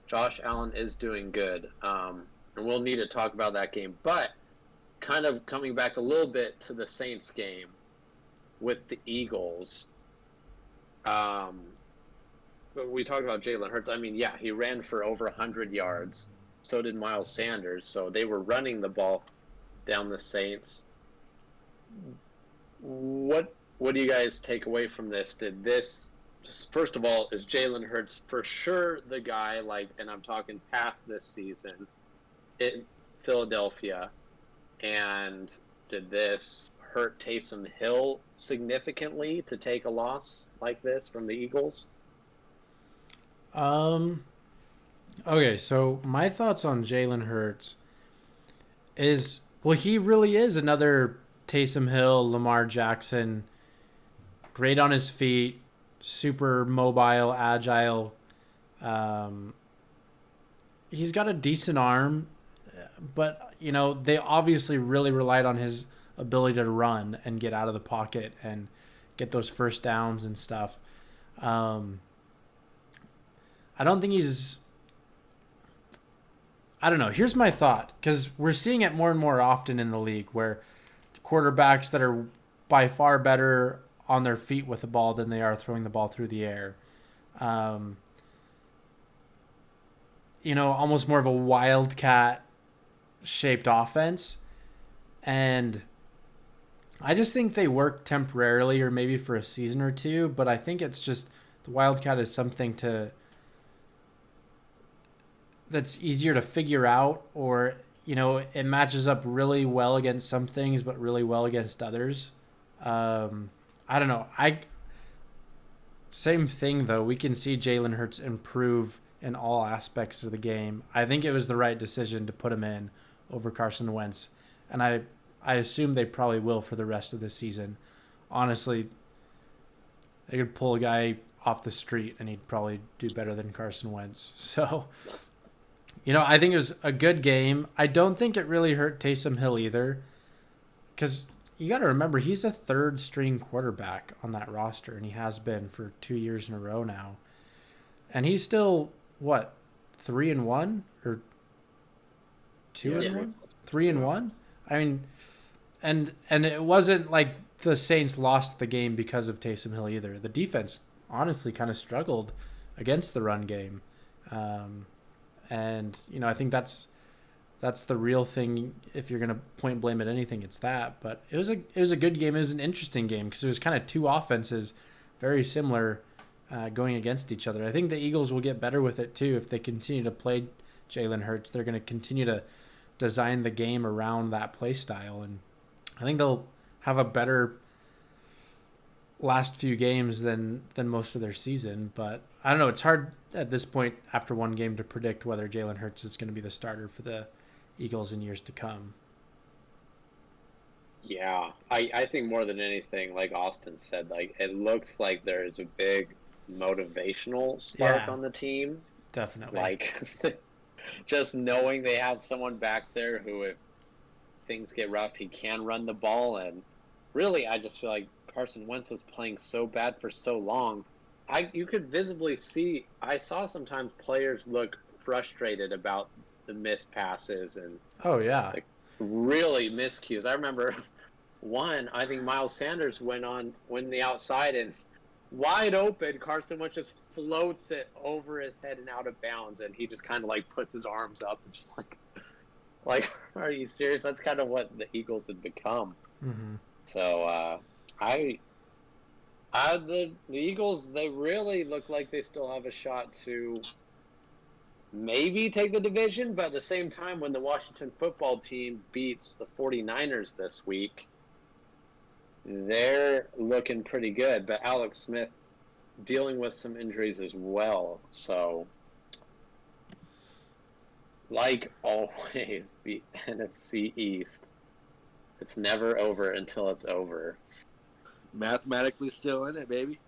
Josh Allen is doing good, and we'll need to talk about that game. But kind of coming back a little bit to the Saints game with the Eagles, we talked about Jalen Hurts. I mean, yeah, he ran for over 100 yards. So did Miles Sanders. So they were running the ball down the Saints. What do you guys take away from this? Did this, first of all, is Jalen Hurts for sure the guy, and I'm talking past this season, in Philadelphia, and did this hurt Taysom Hill significantly to take a loss like this from the Eagles? Okay, so my thoughts on Jalen Hurts is, well, he really is another Taysom Hill, Lamar Jackson, great on his feet, super mobile, agile. Um, he's got a decent arm, but they obviously really relied on his ability to run and get out of the pocket and get those first downs and stuff. Um, I don't think he's. I don't know. Here's my thought, because we're seeing it more and more often in the league where quarterbacks that are by far better on their feet with the ball than they are throwing the ball through the air. Um, almost more of a wildcat shaped offense. And I just think they work temporarily or maybe for a season or two, but I think it's just the wildcat is something that's easier to figure out, or it matches up really well against some things but really well against others. I don't know. I Same thing though. We can see Jalen Hurts improve in all aspects of the game. I think it was the right decision to put him in over Carson Wentz, and I assume they probably will for the rest of the season. Honestly, they could pull a guy off the street and he'd probably do better than Carson Wentz. So, I think it was a good game. I don't think it really hurt Taysom Hill either, because you got to remember he's a third string quarterback on that roster, and he has been for 2 years in a row now. And he's still what, 3-1 or 2-1, 3-1. I mean, and it wasn't like the Saints lost the game because of Taysom Hill either. The defense honestly kind of struggled against the run game, and I think that's the real thing. If you're gonna point blame at anything, it's that. But it was a good game. It was an interesting game because it was kind of two offenses, very similar, going against each other. I think the Eagles will get better with it too if they continue to play Jalen Hurts. They're going to continue to design the game around that play style, and I think they'll have a better last few games than most of their season. But I don't know. It's hard at this point after one game to predict whether Jalen Hurts is going to be the starter for the Eagles in years to come. Yeah, I think more than anything, like Austin said, like it looks like there's a big motivational spark on the team. Definitely. Like just knowing they have someone back there who, if things get rough, he can run the ball. And really, I just feel like Carson Wentz was playing so bad for so long. You could visibly see, I saw sometimes players look frustrated about the missed passes and like really miscues. I remember I think Miles Sanders went the outside and wide open, Carson Wentz just floats it over his head and out of bounds, and he just kind of like puts his arms up and just like are you serious? That's kind of what the Eagles had become. Mm-hmm. So the Eagles, they really look like they still have a shot to maybe take the division, but at the same time, when the Washington football team beats the 49ers this week, they're looking pretty good. But Alex Smith dealing with some injuries as well. So, like always, the NFC East, it's never over until it's over. Mathematically still in it, baby.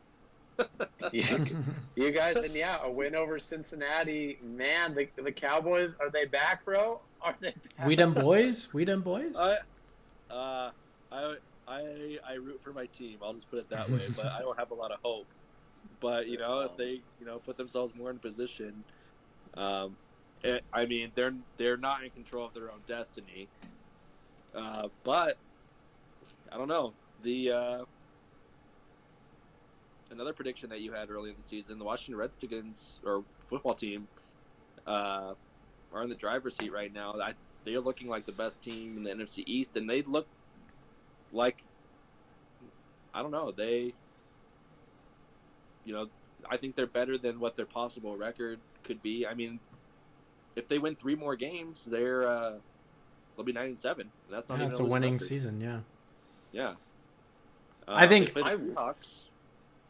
You guys, and a win over Cincinnati. Man, the Cowboys, are they back, bro? Are they back? We done boys? I root for my team. I'll just put it that way. But I don't have a lot of hope. But if they put themselves more in position, I mean they're not in control of their own destiny. But I don't know. Another prediction that you had early in the season, the Washington Redskins or football team are in the driver's seat right now. They're looking like the best team in the NFC East, and they look like, I don't know, I think they're better than what their possible record could be. I mean, if they win 3 more games, they'll be 9-7. That's not even a winning season. Yeah. I think Bucks.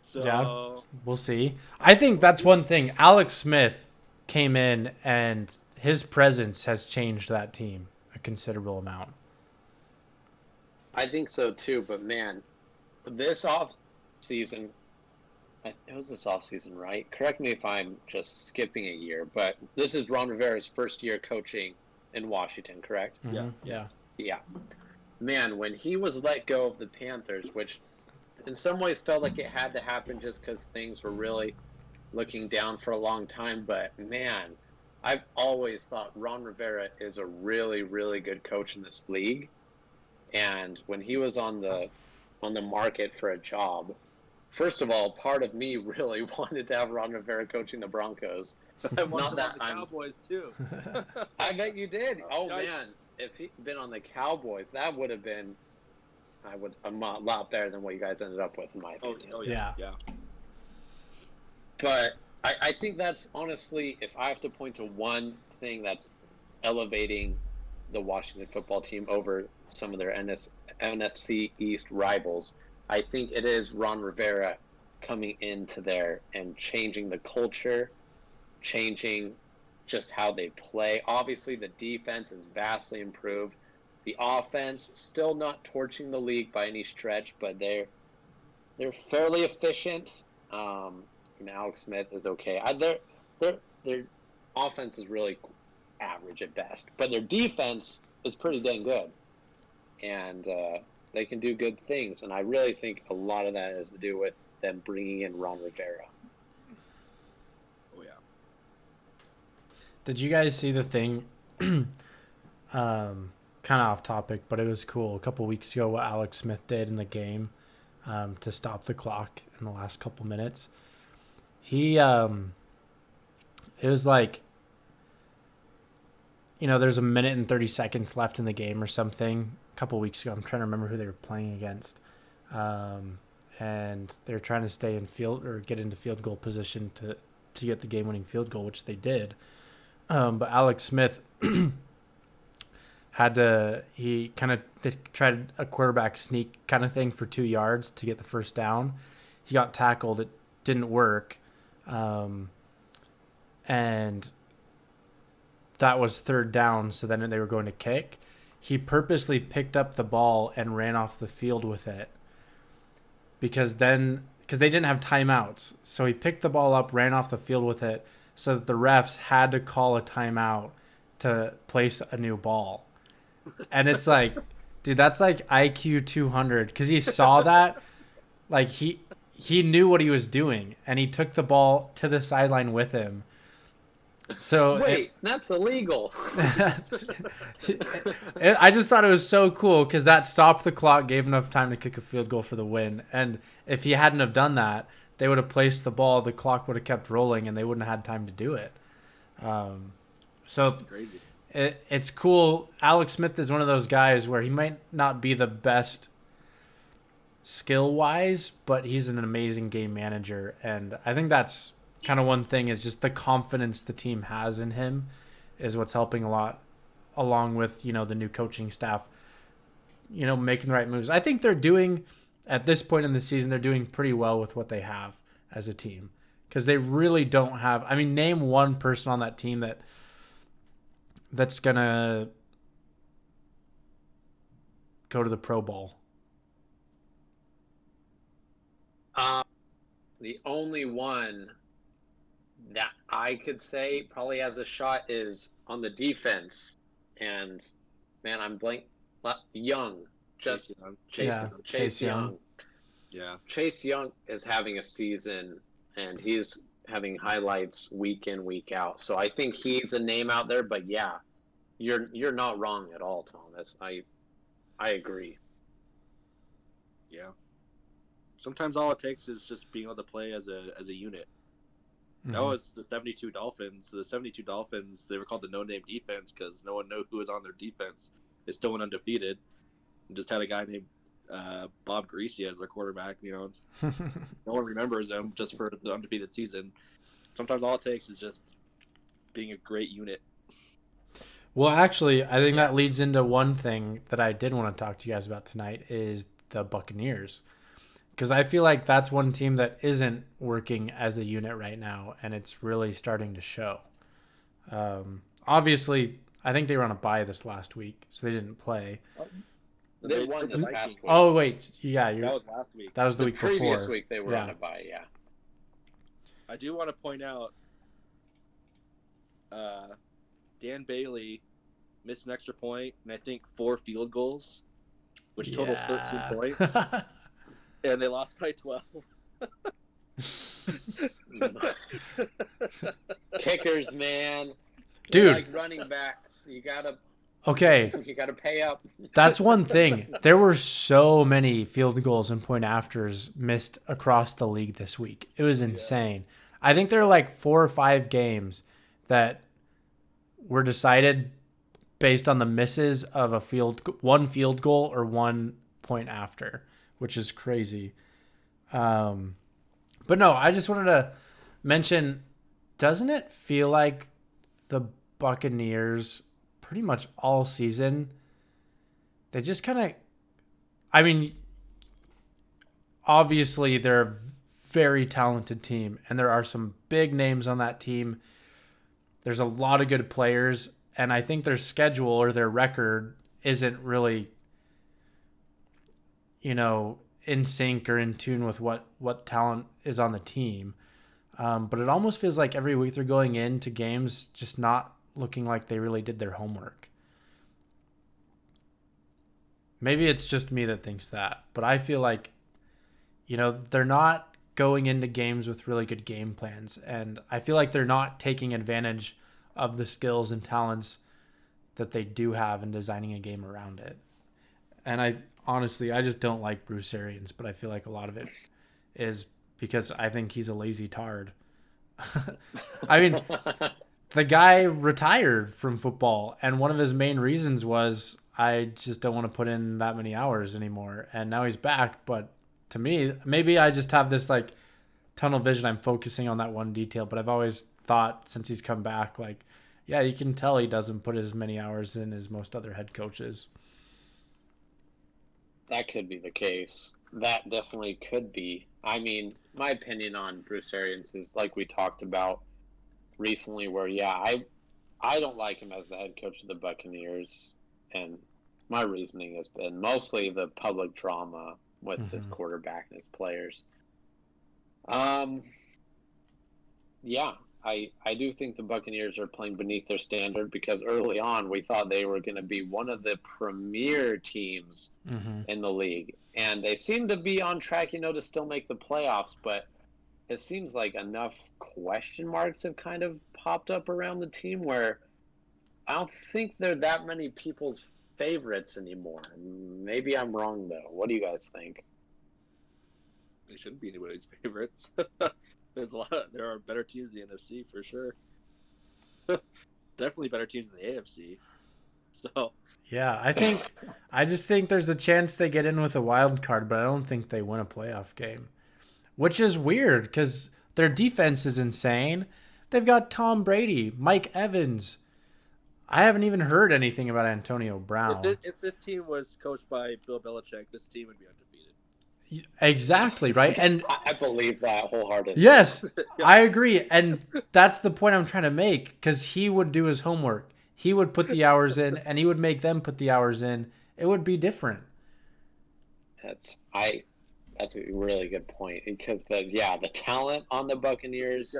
So, yeah, we'll see. I think that's one thing. Alex Smith came in, and his presence has changed that team a considerable amount. I think so too, but man, this off season, it was this off season, right? Correct me if I'm just skipping a year, but this is Ron Rivera's first year coaching in Washington, correct? Mm-hmm. Yeah. Yeah. Man, when he was let go of the Panthers, which in some ways felt like it had to happen just because things were really looking down for a long time, but man, I've always thought Ron Rivera is a really, really good coach in this league. And when he was on the market for a job, first of all, part of me really wanted to have Ron Rivera coaching the Broncos. I wanted Not that the Cowboys too. I bet you did. Oh man, if he'd been on the Cowboys, that would have been a lot better than what you guys ended up with, in my opinion. Oh yeah. But I think that's honestly, if I have to point to one thing that's elevating the Washington football team over some of their NFC East rivals, I think it is Ron Rivera coming into there and changing the culture, changing just how they play. Obviously, the defense is vastly improved. The offense, still not torching the league by any stretch, but they're fairly efficient. Alex Smith is okay. Their offense is really average at best, but their defense is pretty dang good, and they can do good things. And I really think a lot of that has to do with them bringing in Ron Rivera. Oh yeah. Did you guys see the thing? Kind of off topic, but it was cool. A couple weeks ago, what Alex Smith did in the game to stop the clock in the last couple minutes. He, it was like, there's a minute and 30 seconds left in the game or something. A couple weeks ago, I'm trying to remember who they were playing against, and they're trying to stay in field or get into field goal position to get the game-winning field goal, which they did. But Alex Smith he tried a quarterback sneak kind of thing for 2 yards to get the first down. He got tackled. It didn't work. And that was third down. So then they were going to kick. He purposely picked up the ball and ran off the field with it because they didn't have timeouts. So he picked the ball up, ran off the field with it so that the refs had to call a timeout to place a new ball. And it's like, dude, that's like IQ 200 because he saw that. Like he knew what he was doing and he took the ball to the sideline with him. So that's illegal. I just thought it was so cool because that stopped the clock, gave enough time to kick a field goal for the win. And if he hadn't have done that, they would have placed the ball, the clock would have kept rolling, and they wouldn't have had time to do it. So That's crazy. It's cool. Alex Smith is one of those guys where he might not be the best skill-wise, but he's an amazing game manager. And I think that's kind of one thing is just the confidence the team has in him is what's helping a lot, along with, the new coaching staff, making the right moves. I think they're doing, at this point in the season, they're doing pretty well with what they have as a team because they really don't have, name one person on that team that's going to go to the Pro Bowl. The only one that I could say probably has a shot is on the defense. And, man, I'm blank. Young. Chase Young. Yeah. Chase Young is having a season, and he's having highlights week in, week out. So I think he's a name out there. But, yeah, you're not wrong at all, Thomas. I agree. Yeah. Sometimes all it takes is just being able to play as a unit. Mm-hmm. That was the 72 Dolphins. The 72 Dolphins, they were called the no-name defense because no one knew who was on their defense. They still went undefeated. And just had a guy named Bob Greasy as their quarterback. No one remembers him just for the undefeated season. Sometimes all it takes is just being a great unit. Well, actually, I think that leads into one thing that I did want to talk to you guys about tonight is the Buccaneers. Because I feel like that's one team that isn't working as a unit right now, and it's really starting to show. Obviously, I think they were on a bye this last week, so they didn't play. They won this past week. Oh wait, yeah, That was last week. that was the week previous before. week they were on a bye. Yeah. I do want to point out, Dan Bailey missed an extra point and I think 4 field goals, which totals 13 points, and they lost by 12. Kickers, man. Dude. They're like running backs. You gotta pay up. That's one thing. There were so many field goals and point afters missed across the league this week. It was insane. I think there are like 4 or 5 games that were decided based on the misses of one field goal or 1 point after, which is crazy. But no, I just wanted to mention, doesn't it feel like the Buccaneers pretty much all season, they just kind of, I mean, obviously they're a very talented team and there are some big names on that team. There's a lot of good players, and I think their schedule or their record isn't really, in sync or in tune with what talent is on the team. But it almost feels like every week they're going into games just not looking like they really did their homework. Maybe it's just me that thinks that, but I feel like, they're not going into games with really good game plans, and I feel like they're not taking advantage of the skills and talents that they do have in designing a game around it. And I just don't like Bruce Arians, but I feel like a lot of it is because I think he's a lazy tard. I mean, the guy retired from football, and one of his main reasons was, I just don't want to put in that many hours anymore. And now he's back, but to me, maybe I just have this like tunnel vision. I'm focusing on that one detail, but I've always thought since he's come back, like, yeah, you can tell he doesn't put as many hours in as most other head coaches. That could be the case. That definitely could be. I mean, my opinion on Bruce Arians is like we talked about recently, where I don't like him as the head coach of the Buccaneers, and my reasoning has been mostly the public drama with his quarterback and his players. I do think the Buccaneers are playing beneath their standard, because early on we thought they were going to be one of the premier teams in the league, and they seem to be on track, to still make the playoffs, but it seems like enough question marks have kind of popped up around the team where I don't think they're that many people's favorites anymore. Maybe I'm wrong, though. What do you guys think? They shouldn't be anybody's favorites. There are better teams in the NFC for sure. Definitely better teams in the AFC. So yeah, I just think there's a chance they get in with a wild card, but I don't think they win a playoff game, which is weird because their defense is insane. They've got Tom Brady, Mike Evans. I haven't even heard anything about Antonio Brown. If this team was coached by Bill Belichick, this team would be undefeated. Exactly, right? And I believe that wholeheartedly. Yes, I agree. And that's the point I'm trying to make, because he would do his homework. He would put the hours in, and he would make them put the hours in. It would be different. That's a really good point, because the talent on the Buccaneers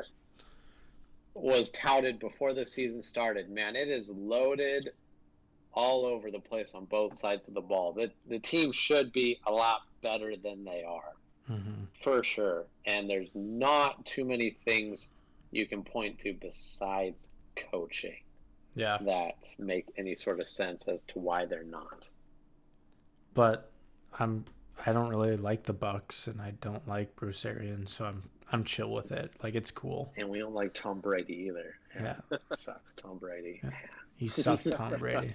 was touted before the season started. Man, it is loaded all over the place on both sides of the ball. The team should be a lot better than they are, for sure. And there's not too many things you can point to besides coaching that make any sort of sense as to why they're not. But I don't really like the Bucs, and I don't like Bruce Arians, so I'm chill with it. Like, it's cool. And we don't like Tom Brady either. Yeah. Sucks, Tom Brady. Yeah. You suck, Tom Brady.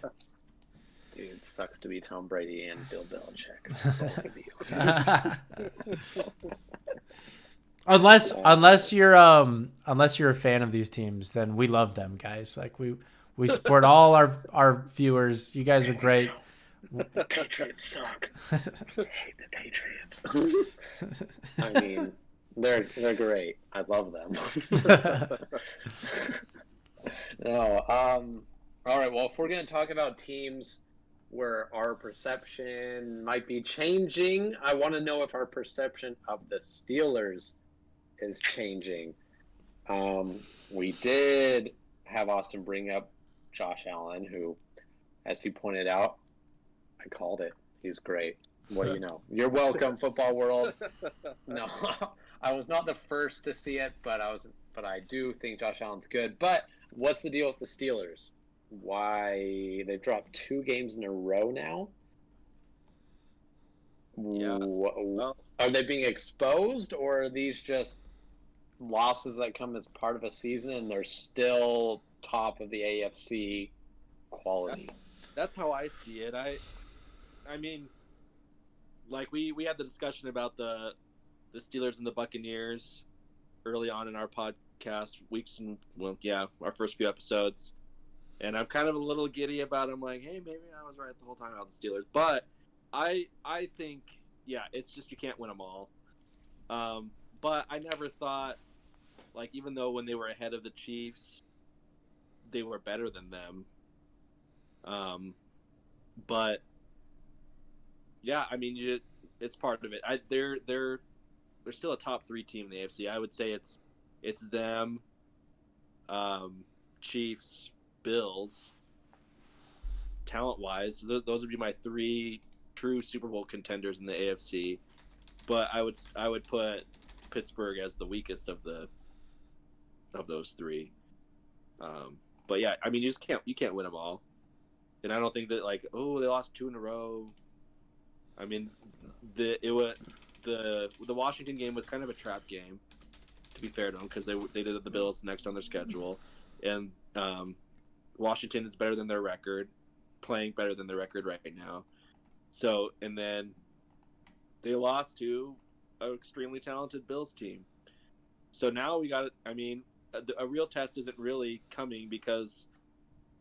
Dude, it sucks to be Tom Brady and Bill Belichick. Unless you're a fan of these teams, then we love them, guys. Like, we support all our viewers. You guys are great. The Patriots suck. I hate the Patriots. I mean, they're great. I love them. No. All right. Well, if we're going to talk about teams where our perception might be changing, I want to know if our perception of the Steelers is changing. We did have Austin bring up Josh Allen, who, as he pointed out, I called it. He's great. What do you know? You're welcome, football world. No, I was not the first to see it, but I do think Josh Allen's good. But what's the deal with the Steelers? Why they've dropped 2 games in a row now? Yeah. Well, Are they being exposed, or are these just losses that come as part of a season and they're still top of the AFC quality? that's how I see it. I mean, like we had the discussion about the Steelers and the Buccaneers early on in our podcast our first few episodes. And I'm kind of a little giddy about it. I'm like, hey, maybe I was right the whole time about the Steelers. But I think, yeah, it's just you can't win them all. But I never thought, like, even though when they were ahead of the Chiefs, they were better than them. But yeah, I mean, it's part of it. They're still a top 3 team in the AFC. I would say it's them, Chiefs, Bills. Talent-wise, those would be my 3 true Super Bowl contenders in the AFC. But I would put Pittsburgh as the weakest of those 3. But yeah, I mean, you can't win them all. And I don't think that they lost 2 in a row. I mean, the Washington game was kind of a trap game, to be fair to them, because they did the Bills next on their schedule, and Washington is better than their record, playing better than their record right now. So, and then they lost to an extremely talented Bills team. So now we got, I mean, a real test isn't really coming, because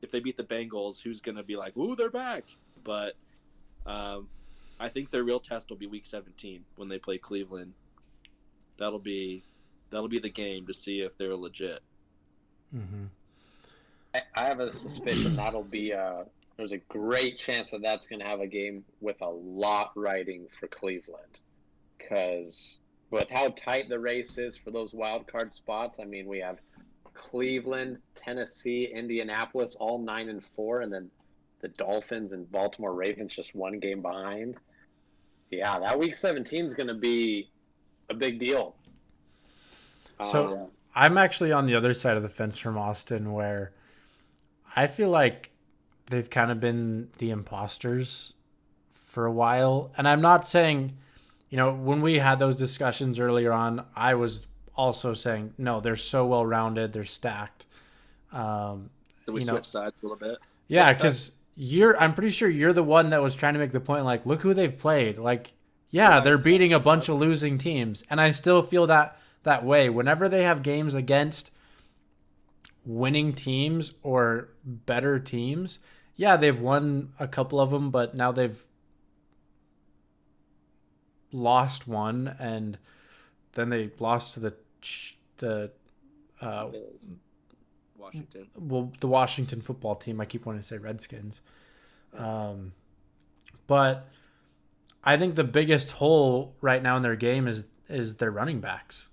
if they beat the Bengals, who's going to be like, ooh, they're back? But I think their real test will be Week 17 when they play Cleveland. That'll be the game to see if they're legit. Mm-hmm. I have a suspicion that'll be there's a great chance that that's going to have a game with a lot riding for Cleveland, because with how tight the race is for those wild card spots, I mean, we have Cleveland, Tennessee, Indianapolis, all 9-4, and then the Dolphins and Baltimore Ravens just 1 game behind. Yeah, that Week 17 is going to be a big deal. So I'm actually on the other side of the fence from Austin, where I feel like they've kind of been the imposters for a while. And I'm not saying, when we had those discussions earlier on, I was also saying, no, they're so well-rounded, they're stacked. So we switch sides a little bit. Yeah, because I'm pretty sure you're the one that was trying to make the point, like, look who they've played. Like, yeah, they're beating a bunch of losing teams. And I still feel that way. Whenever they have games against winning teams or better teams, yeah, they've won a couple of them, but now they've lost one, and then they lost to the Washington. Well, the Washington football team. I keep wanting to say Redskins. But I think the biggest hole right now in their game is their running backs.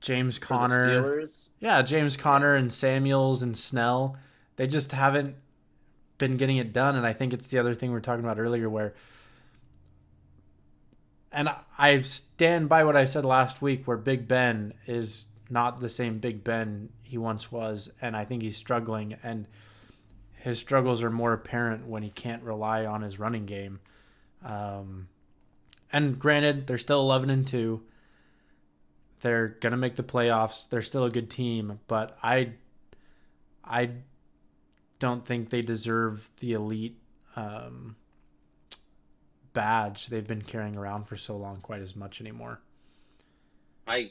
James Conner. Yeah, James Conner and Samuels and Snell. They just haven't been getting it done, and I think it's the other thing we were talking about earlier where, and I stand by what I said last week, where Big Ben is not the same Big Ben he once was, and I think he's struggling, and his struggles are more apparent when he can't rely on his running game. And granted, they're still 11-2. They're gonna make the playoffs. They're still a good team, but I don't think they deserve the elite badge they've been carrying around for so long quite as much anymore. I'm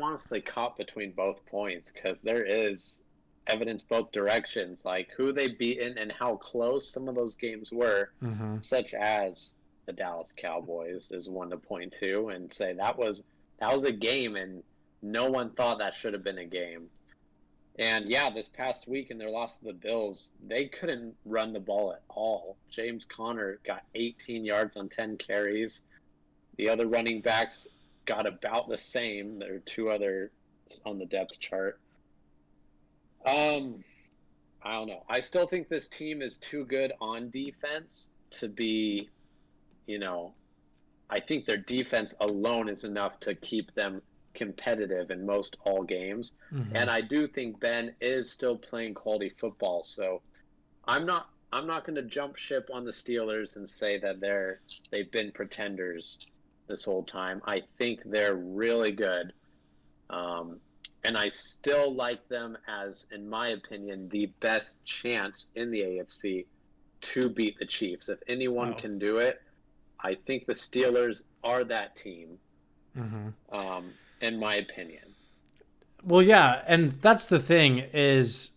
honestly caught between both points, because there is evidence both directions, like who they've beaten and how close some of those games were, such as the Dallas Cowboys is one to point to and say that was a game, and no one thought that should have been a game. And yeah, this past week in their loss to the Bills, they couldn't run the ball at all. James Conner got 18 yards on 10 carries. The other running backs got about the same. There are two others on the depth chart. I don't know. I still think this team is too good on defense to be, I think their defense alone is enough to keep them competitive in most all games. Mm-hmm. And I do think Ben is still playing quality football. So I'm not going to jump ship on the Steelers and say that they've been pretenders this whole time. I think they're really good. And I still like them as, in my opinion, the best chance in the AFC to beat the Chiefs. If anyone can do it, I think the Steelers are that team, in my opinion. Well, yeah, and that's the thing is,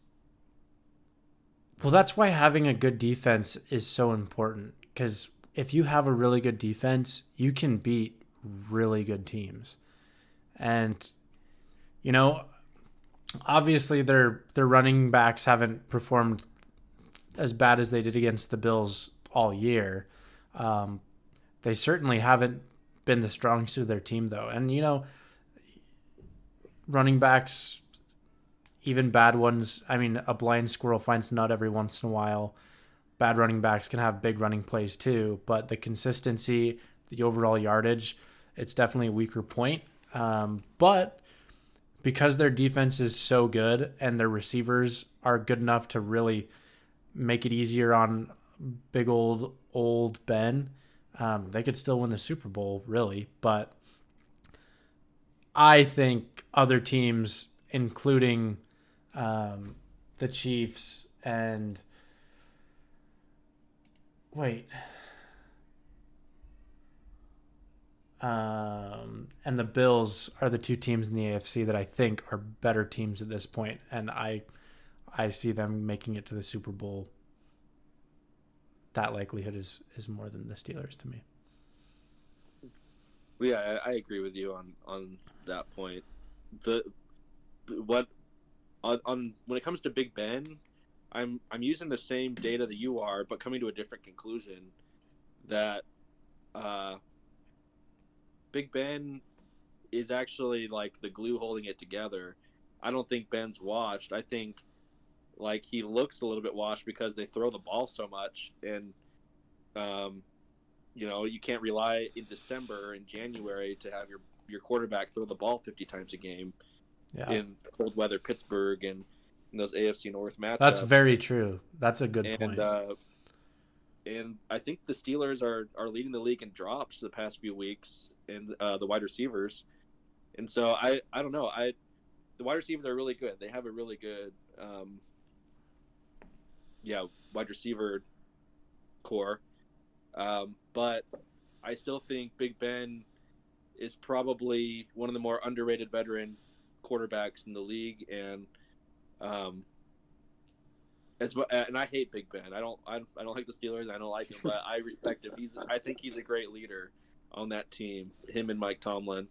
well, that's why having a good defense is so important, because if you have a really good defense, you can beat really good teams. And, obviously their running backs haven't performed as bad as they did against the Bills all year. They certainly haven't been the strong suit of their team, though. And, running backs, even bad ones, I mean, a blind squirrel finds a nut every once in a while. Bad running backs can have big running plays too, but the consistency, the overall yardage, it's definitely a weaker point. But because their defense is so good and their receivers are good enough to really make it easier on big old Ben, they could still win the Super Bowl, really. But I think other teams, including the Chiefs and the Bills, are the two teams in the AFC that I think are better teams at this point, and I see them making it to the Super Bowl. That likelihood is more than the Steelers to me. Well, yeah, I agree with you on that point. When it comes to Big Ben, I'm using the same data that you are, but coming to a different conclusion that Big Ben is actually like the glue holding it together. I don't think Ben's washed. I think like he looks a little bit washed because they throw the ball so much, and you can't rely in December and January to have your quarterback throw the ball 50 times a game in cold weather Pittsburgh and in those AFC North matchups. That's very true. That's a good point. And I think the Steelers are leading the league in drops the past few weeks in the wide receivers. And so I don't know. The wide receivers are really good. They have a really good wide receiver core. But I still think Big Ben is probably one of the more underrated veteran quarterbacks in the league, and I hate Big Ben. I don't like the Steelers. I don't like him, but I respect him. I think he's a great leader on that team. Him and Mike Tomlin.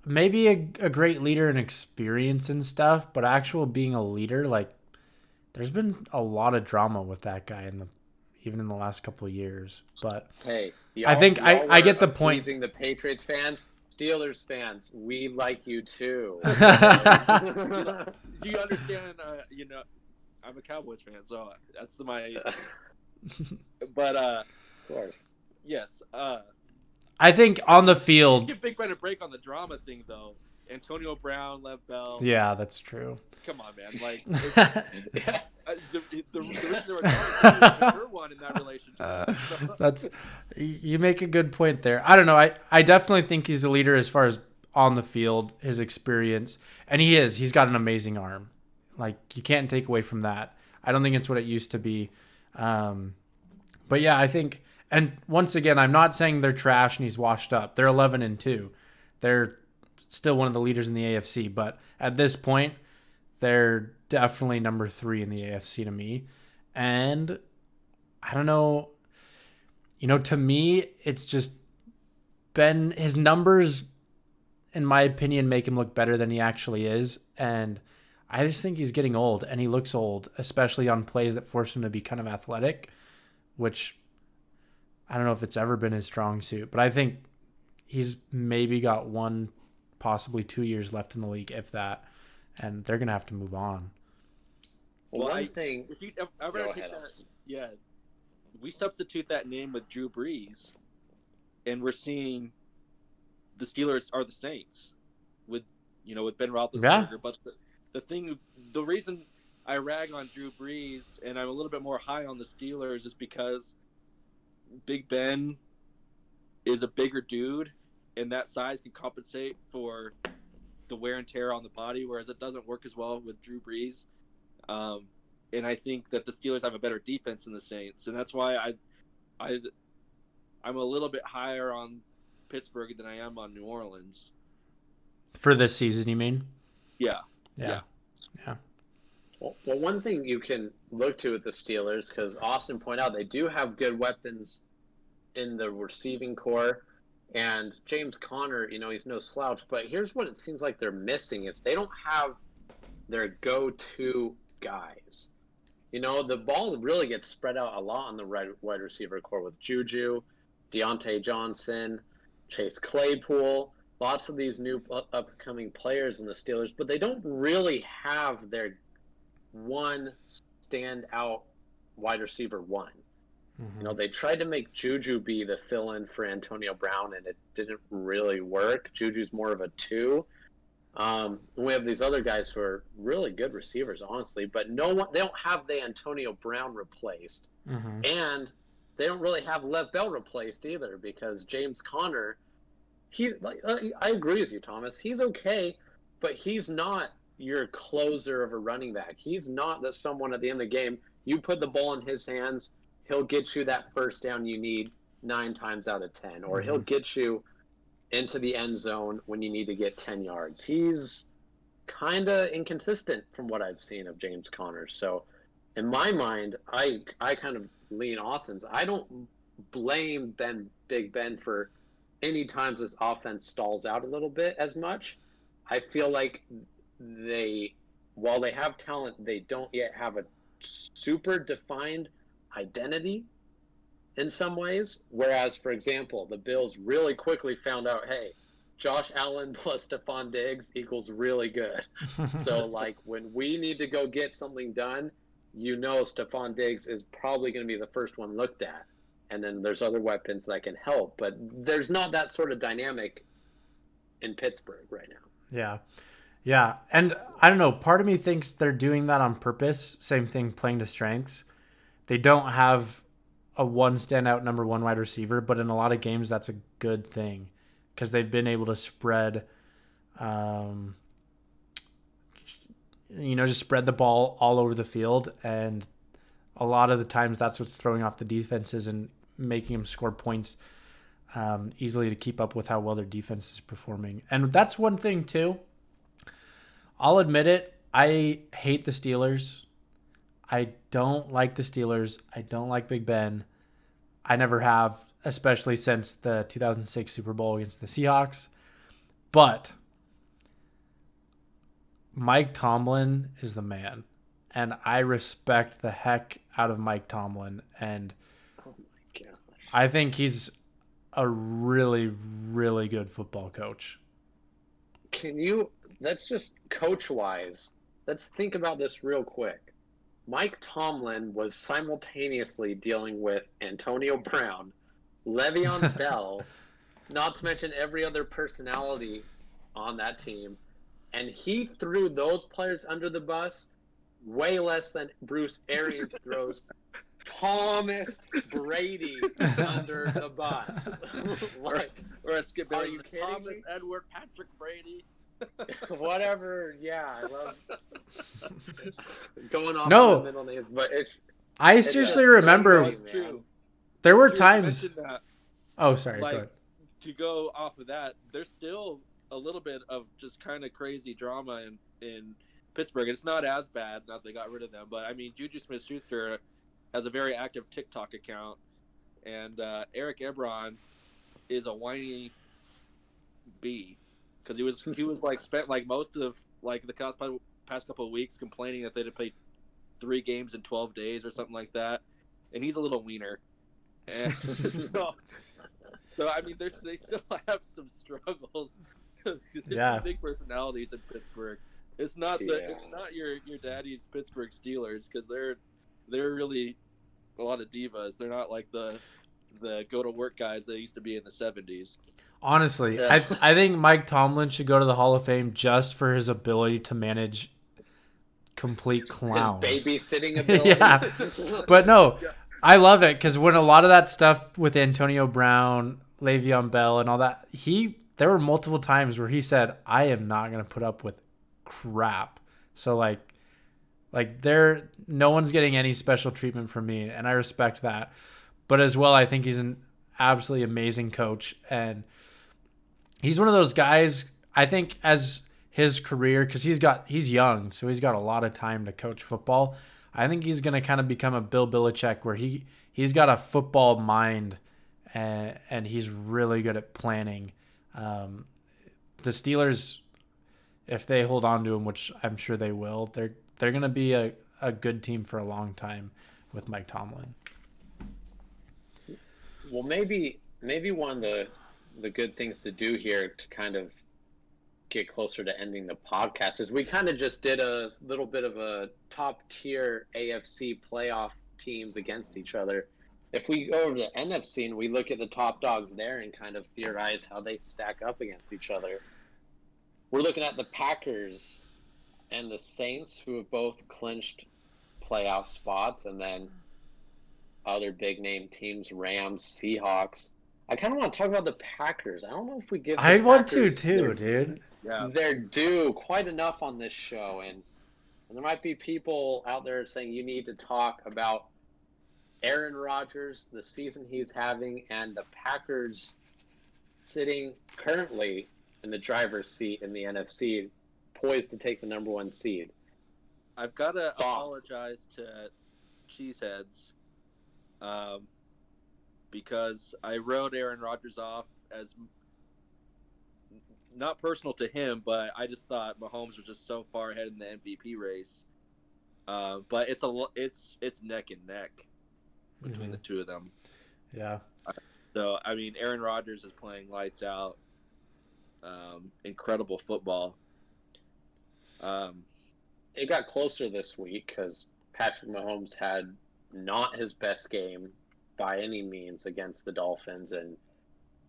Maybe a great leader in experience and stuff, but actual being a leader, like there's been a lot of drama with that guy even in the last couple of years. But hey, I think I get the point. Pleasing the Patriots fans, Steelers fans, we like you too. Do you understand? I'm a Cowboys fan, so that's my. But of course, yes. I think on the field, give Big Ben a break on the drama thing, though. Antonio Brown, Lev Bell. Yeah, that's true. Come on, man. Like, the reason they were her one in that relationship. That's you make a good point there. I don't know. I definitely think he's a leader as far as on the field, his experience, and he is. He's got an amazing arm. Like you can't take away from that. I don't think it's what it used to be. But yeah, I think. And once again, I'm not saying they're trash and he's washed up. They're 11-2. They're still one of the leaders in the AFC, but at this point, they're definitely number 3 in the AFC to me. And I don't know, to me, it's just his numbers, in my opinion, make him look better than he actually is. And I just think he's getting old, and he looks old, especially on plays that force him to be kind of athletic, which I don't know if it's ever been his strong suit. But I think he's maybe got 1, possibly 2 years left in the league, if that. And they're going to have to move on. Well, one thing. If you ever take that, yeah, we substitute that name with Drew Brees, and we're seeing the Steelers are the Saints with Ben Roethlisberger. Yeah. But the reason I rag on Drew Brees and I'm a little bit more high on the Steelers is because Big Ben is a bigger dude, and that size can compensate for the wear and tear on the body, whereas it doesn't work as well with Drew Brees. And I think that the Steelers have a better defense than the Saints, and that's why I'm a little bit higher on Pittsburgh than I am on New Orleans. For this season, you mean? Yeah. Well, one thing you can look to with the Steelers, because Austin pointed out they do have good weapons in the receiving core, and James Conner, he's no slouch. But here's what it seems like they're missing is they don't have their go-to guys. The ball really gets spread out a lot on the wide receiver core with Juju, Deontay Johnson, Chase Claypool, lots of these new upcoming players in the Steelers, but they don't really have their one standout wide receiver one. Mm-hmm. They tried to make Juju be the fill-in for Antonio Brown, and it didn't really work. Juju's more of a 2. We have these other guys who are really good receivers, honestly, but they don't have the Antonio Brown replaced, Mm-hmm. and they don't really have Lev Bell replaced either, because James Conner, I agree with you, Thomas. He's okay, but he's not your closer of a running back. He's not someone at the end of the game. You put the ball in his hands, he'll get you that first down you need 9 times out of 10, or he'll get you into the end zone when you need to get 10 yards. He's kind of inconsistent from what I've seen of James Conner. So in my mind, I kind of lean Austin's. I don't blame Big Ben for any times this offense stalls out a little bit as much. I feel like while they have talent, they don't yet have a super defined identity in some ways. Whereas, for example, the Bills really quickly found out, hey, Josh Allen plus Stephon Diggs equals really good. So, when we need to go get something done, Stephon Diggs is probably going to be the first one looked at. And then there's other weapons that can help. But there's not that sort of dynamic in Pittsburgh right now. Yeah. And I don't know. Part of me thinks they're doing that on purpose. Same thing, playing to strengths. They don't have a one standout number 1 wide receiver, but in a lot of games, that's a good thing because they've been able to spread, just spread the ball all over the field. And a lot of the times that's what's throwing off the defenses and making them score points easily to keep up with how well their defense is performing. And that's one thing too. I'll admit it. I hate the Steelers. I don't like the Steelers. I don't like Big Ben. I never have, especially since the 2006 Super Bowl against the Seahawks. But Mike Tomlin is the man. And I respect the heck out of Mike Tomlin. And Oh my gosh. I think he's a really, really good football coach. Let's just coach-wise, let's think about this real quick. Mike Tomlin was simultaneously dealing with Antonio Brown, Le'Veon Bell, not to mention every other personality on that team, and he threw those players under the bus way less than Bruce Arians throws Thomas Brady under the bus. or a skip. Are you kidding Thomas me? Edward Patrick Brady? Whatever, yeah, I love going off No. on the middle names, but I seriously remember crazy, man. True. there were You times. mentioned that, Oh, sorry. Go like, ahead. to go off of that, there's still a little bit of just kind of crazy drama in Pittsburgh. It's not as bad now that they got rid of them, but I mean, Juju Smith-Schuster has a very active TikTok account, and Eric Ebron is a whiny be, because he was like spent like most of like the past couple of weeks complaining that they had to play 3 games in 12 days or something like that, and he's a little wiener, and so I mean they still have some struggles. There's Yeah. some big personalities in Pittsburgh. It's not your daddy's Pittsburgh Steelers, because they're really a lot of divas. They're not like the go to work guys they used to be in the 70s. Honestly, Yeah. I think Mike Tomlin should go to the Hall of Fame just for his ability to manage complete clowns. His babysitting ability. Yeah. But no, I love it because when a lot of that stuff with Antonio Brown, Le'Veon Bell, and all that, there were multiple times where he said, "I am not going to put up with crap." So like no one's getting any special treatment from me, and I respect that. But as well, I think he's an absolutely amazing coach, and he's one of those guys, I think, as his career, because he's young, so he's got a lot of time to coach football. I think he's going to kind of become a Bill Belichick, where he's got a football mind, and he's really good at planning. The Steelers, if they hold on to him, which I'm sure they will, they're going to be a good team for a long time with Mike Tomlin. Well, maybe one of the good things to do here to kind of get closer to ending the podcast is we kind of just did a little bit of a top tier AFC playoff teams against each other. If we go over to NFC and we look at the top dogs there and kind of theorize how they stack up against each other, we're looking at the Packers and the Saints, who have both clinched playoff spots, and then other big name teams, Rams, Seahawks. I kind of want to talk about the Packers. I don't know if we give the I'd want to Packers too, dude. Yeah. they're due quite enough on this show, and there might be people out there saying you need to talk about Aaron Rodgers, the season he's having, and the Packers sitting currently in the driver's seat in the NFC, poised to take the number 1 seed. I've got to apologize to Cheeseheads, because I wrote Aaron Rodgers off as not personal to him, but I just thought Mahomes was just so far ahead in the MVP race. But it's neck and neck between the two of them. Yeah. So I mean, Aaron Rodgers is playing lights out, incredible football. It got closer this week because Patrick Mahomes had not his best game by any means against the Dolphins, and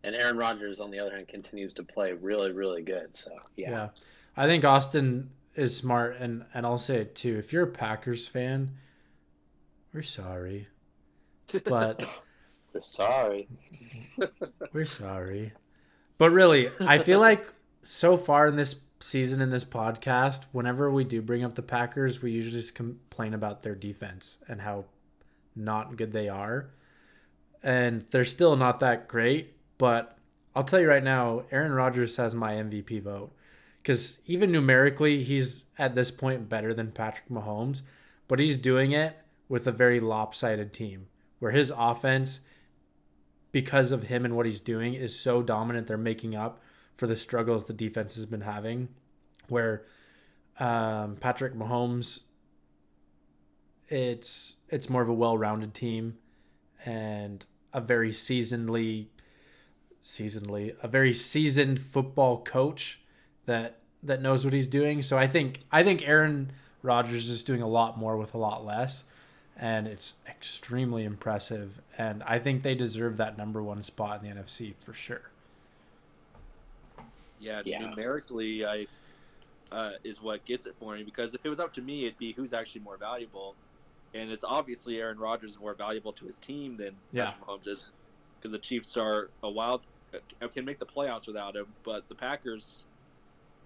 Aaron Rodgers, on the other hand, continues to play really, really good. So, yeah. I think Austin is smart, and I'll say it too. If you're a Packers fan, we're sorry. But We're sorry. we're sorry. But really, I feel like so far in this season, in this podcast, whenever we do bring up the Packers, we usually just complain about their defense and how not good they are. And they're still not that great. But I'll tell you right now, Aaron Rodgers has my MVP vote. Because even numerically, he's at this point better than Patrick Mahomes. But he's doing it with a very lopsided team, where his offense, because of him and what he's doing, is so dominant, they're making up for the struggles the defense has been having. Where Patrick Mahomes, it's more of a well-rounded team and a very seasoned football coach that knows what he's doing. So I think Aaron Rodgers is doing a lot more with a lot less, and it's extremely impressive. And I think they deserve that number 1 spot in the NFC for sure. Yeah. Numerically, is what gets it for me, because if it was up to me, it'd be who's actually more valuable, and it's obviously Aaron Rodgers is more valuable to his team than Patrick Mahomes is, because the Chiefs are can make the playoffs without him, but the Packers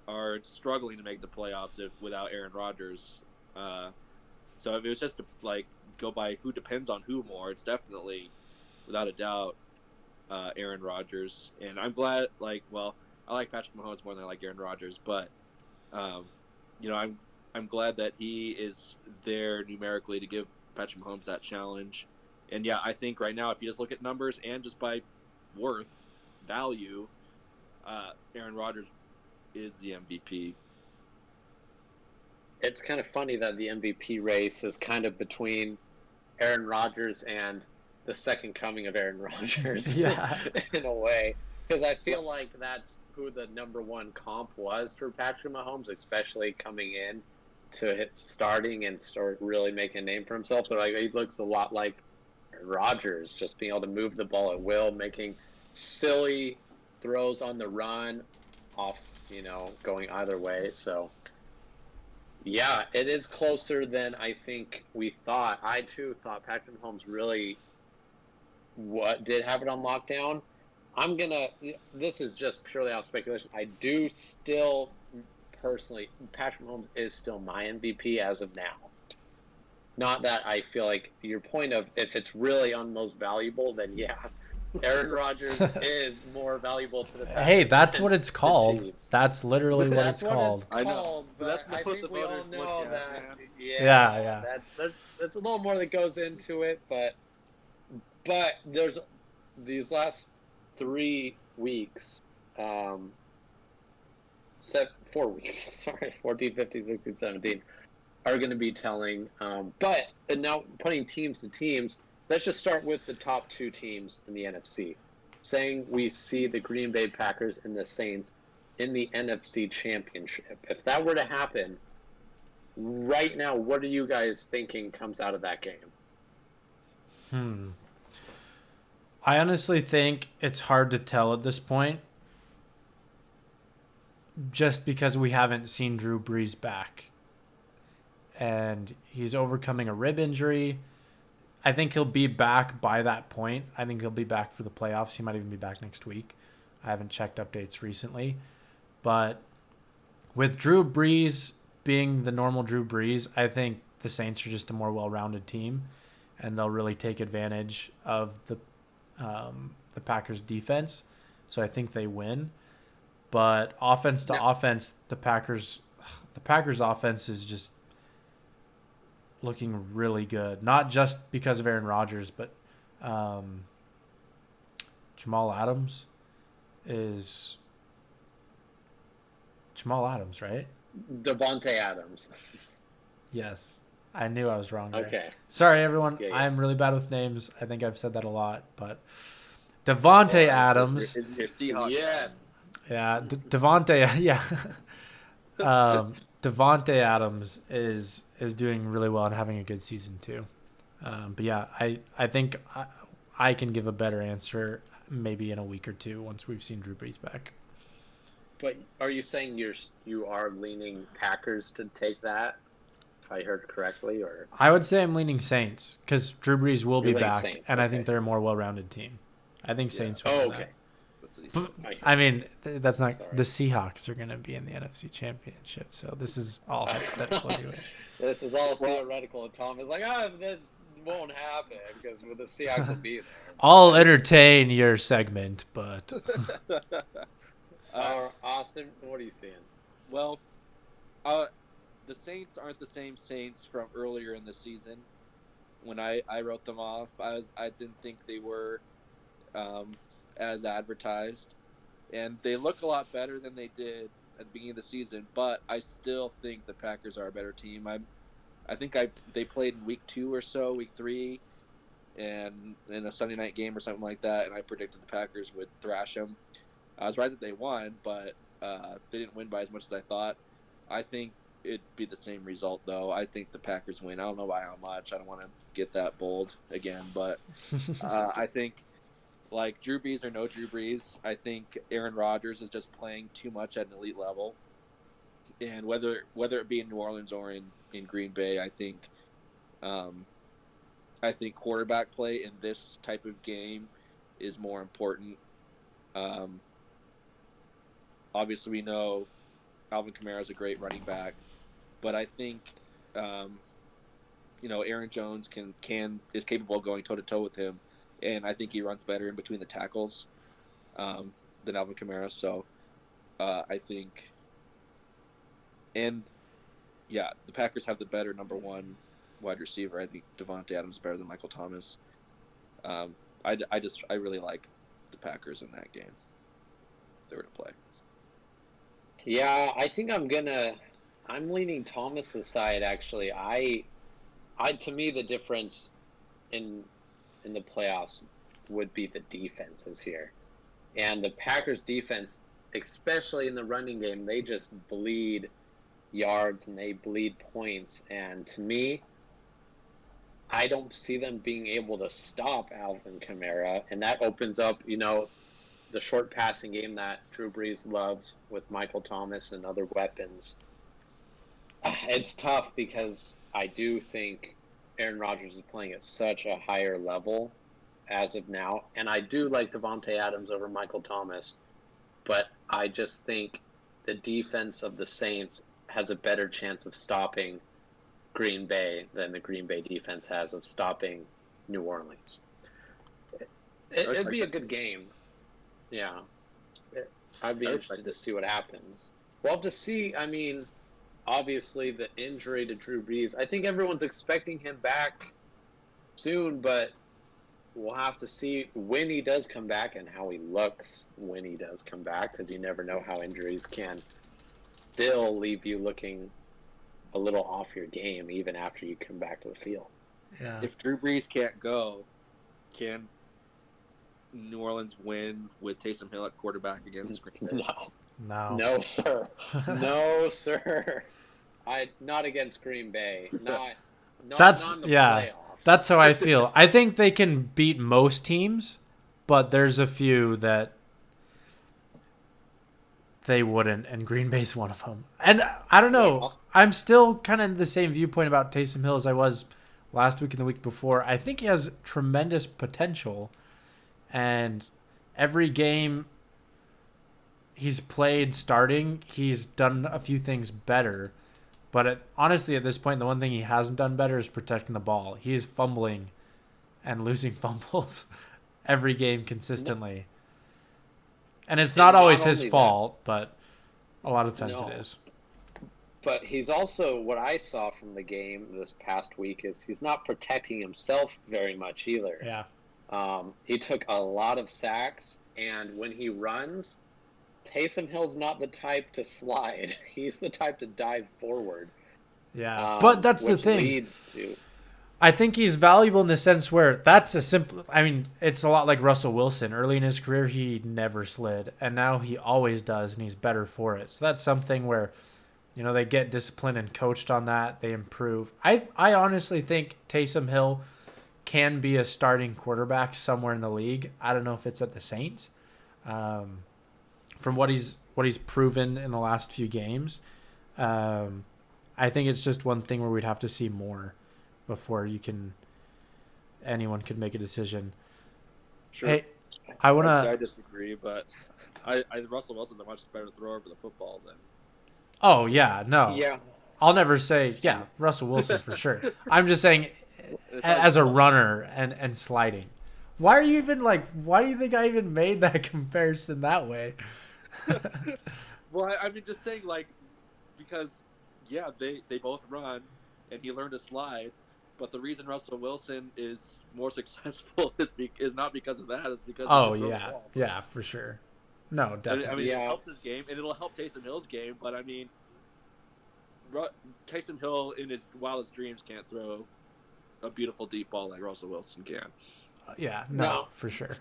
are struggling to make the playoffs without Aaron Rodgers. So if it was just to go by who depends on who more, it's definitely, without a doubt, Aaron Rodgers. And I'm glad, I like Patrick Mahomes more than I like Aaron Rodgers, but I'm glad that he is there numerically to give Patrick Mahomes that challenge. And yeah, I think right now, if you just look at numbers and just by value, Aaron Rodgers is the MVP. It's kind of funny that the MVP race is kind of between Aaron Rodgers and the second coming of Aaron Rodgers Yeah. in a way, because I feel like that's who the number one comp was for Patrick Mahomes, especially coming in to starting and start really making a name for himself. So like he looks a lot like Rodgers, just being able to move the ball at will, making silly throws on the run, off, going either way. So yeah, it is closer than I think we thought. I too thought Patrick Mahomes really did have it on lockdown. This is just purely out of speculation. I do still personally, Patrick Mahomes is still my MVP as of now. Not that I feel like your point of if it's really on most valuable, then yeah, Aaron Rodgers is more valuable to the Packers. Hey, that's what it's the called. Chiefs. That's literally what it's That's what called. it's called. I know. But That's I what think the we all voters look know at, that. man. Yeah. That's a little more that goes into it, but there's these last 3 weeks, 4 weeks, sorry, 14, 15, 16, 17, are going to be telling. But now putting teams to teams, let's just start with the top 2 teams in the NFC. Saying we see the Green Bay Packers and the Saints in the NFC Championship. If that were to happen, right now, what are you guys thinking comes out of that game? I honestly think it's hard to tell at this point, just because we haven't seen Drew Brees back. And he's overcoming a rib injury. I think he'll be back by that point. I think he'll be back for the playoffs. He might even be back next week. I haven't checked updates recently. But with Drew Brees being the normal Drew Brees, I think the Saints are just a more well-rounded team, and they'll really take advantage of the Packers' defense. So I think they win. But offense to offense, the Packers' offense is just looking really good. Not just because of Aaron Rodgers, but Jamal Adams, right? Devontae Adams. Yes. I knew I was wrong there. Okay. Sorry, everyone. Yeah. I'm really bad with names. I think I've said that a lot. But Devontae Adams. Is your Seahawks? Yes. Yeah, Devontae. Yeah. Devontae Adams is doing really well and having a good season too. But yeah, I think I can give a better answer maybe in a week or two once we've seen Drew Brees back. But are you saying you are leaning Packers to take that? If I heard correctly, or I would say I'm leaning Saints because Drew Brees will be You're leaning back, Saints, and I okay. think they're a more well-rounded team. I think Saints will win okay. that. That's what he said. I mean, that's not Sorry. the Seahawks are going to be in the NFC Championship, so this is all hypothetical anyway. This is all theoretical, and Tom is like, this won't happen because the Seahawks will be there. I'll entertain your segment, but Austin, what are you seeing? Well, the Saints aren't the same Saints from earlier in the season. When I wrote them off, I didn't think they were as advertised, and they look a lot better than they did at the beginning of the season. But I still think the Packers are a better team. I think they played in week 2 or so, week 3, and in a Sunday night game or something like that, and I predicted the Packers would thrash them. I was right that they won, but they didn't win by as much as I thought. I think it'd be the same result, though. I think the Packers win. I don't know by how much. I don't want to get that bold again, but I think, like, Drew Brees or no Drew Brees, I think Aaron Rodgers is just playing too much at an elite level. And whether it be in New Orleans or in Green Bay, I think quarterback play in this type of game is more important. Obviously, we know Alvin Kamara is a great running back, but I think Aaron Jones is capable of going toe to toe with him, and I think he runs better in between the tackles than Alvin Kamara. So I think, and yeah, the Packers have the better number 1 wide receiver. I think Devontae Adams is better than Michael Thomas. I really like the Packers in that game. if they were to play. Yeah, I think I'm leaning Thomas's side actually. To me the difference in the playoffs would be the defenses here. And the Packers defense, especially in the running game, they just bleed yards and they bleed points. And to me, I don't see them being able to stop Alvin Kamara. And that opens up, the short passing game that Drew Brees loves with Michael Thomas and other weapons. It's tough because I do think Aaron Rodgers is playing at such a higher level as of now. And I do like Devontae Adams over Michael Thomas. But I just think the defense of the Saints has a better chance of stopping Green Bay than the Green Bay defense has of stopping New Orleans. It'd be a good game. Yeah. I'd be interested to see what happens. Well, to see, obviously the injury to Drew Brees, I think everyone's expecting him back soon, but we'll have to see when he does come back and how he looks when he does come back, because you never know how injuries can still leave you looking a little off your game even after you come back to the field. Yeah. If Drew Brees can't go, can New Orleans win with Taysom Hill at quarterback against Green Bay? No, sir. No, sir. Not against Green Bay. Not in the playoffs. That's how I feel. I think they can beat most teams, but there's a few that they wouldn't, and Green Bay's one of them. And I don't know. I'm still kind of the same viewpoint about Taysom Hill as I was last week and the week before. I think he has tremendous potential, and every game he's played starting, he's done a few things better. But honestly, at this point, the one thing he hasn't done better is protecting the ball. He is fumbling and losing fumbles every game consistently. And it's not always his fault, but a lot of times it is. But he's also, what I saw from the game this past week is he's not protecting himself very much either. Yeah. He took a lot of sacks, and when he runs, Taysom Hill's not the type to slide. He's the type to dive forward. Yeah, but that's the thing. Leads to... I think he's valuable in the sense where that's a simple... it's a lot like Russell Wilson. Early in his career, he never slid, and now he always does, and he's better for it. So that's something where, they get disciplined and coached on that. They improve. I honestly think Taysom Hill can be a starting quarterback somewhere in the league. I don't know if it's at the Saints. From what he's proven in the last few games, I think it's just one thing where we'd have to see more before anyone could make a decision. Sure. Hey, I disagree, but Russell Wilson's a much better thrower over the football than. Oh yeah, no. Yeah. I'll never say Russell Wilson for sure. I'm just saying as a runner and sliding. Why do you think I even made that comparison that way? Well, just saying, because, they both run, and he learned to slide, but the reason Russell Wilson is more successful is not because of that, it's because of the ball. Yeah, for sure. No, definitely. It helps his game, and it'll help Taysom Hill's game, but, Taysom Hill, in his wildest dreams, can't throw a beautiful deep ball like Russell Wilson can. No, for sure.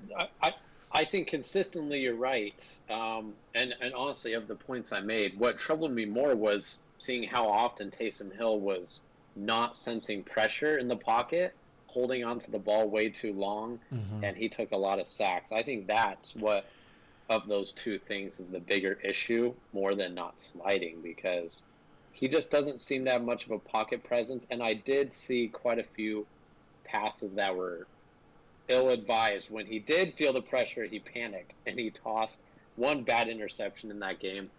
I think consistently you're right. And honestly, of the points I made, what troubled me more was seeing how often Taysom Hill was not sensing pressure in the pocket, holding onto the ball way too long, and he took a lot of sacks. I think that's what, of those two things, is the bigger issue more than not sliding, because he just doesn't seem to have much of a pocket presence. And I did see quite a few passes that were ill-advised. When he did feel the pressure, he panicked, and he tossed one bad interception in that game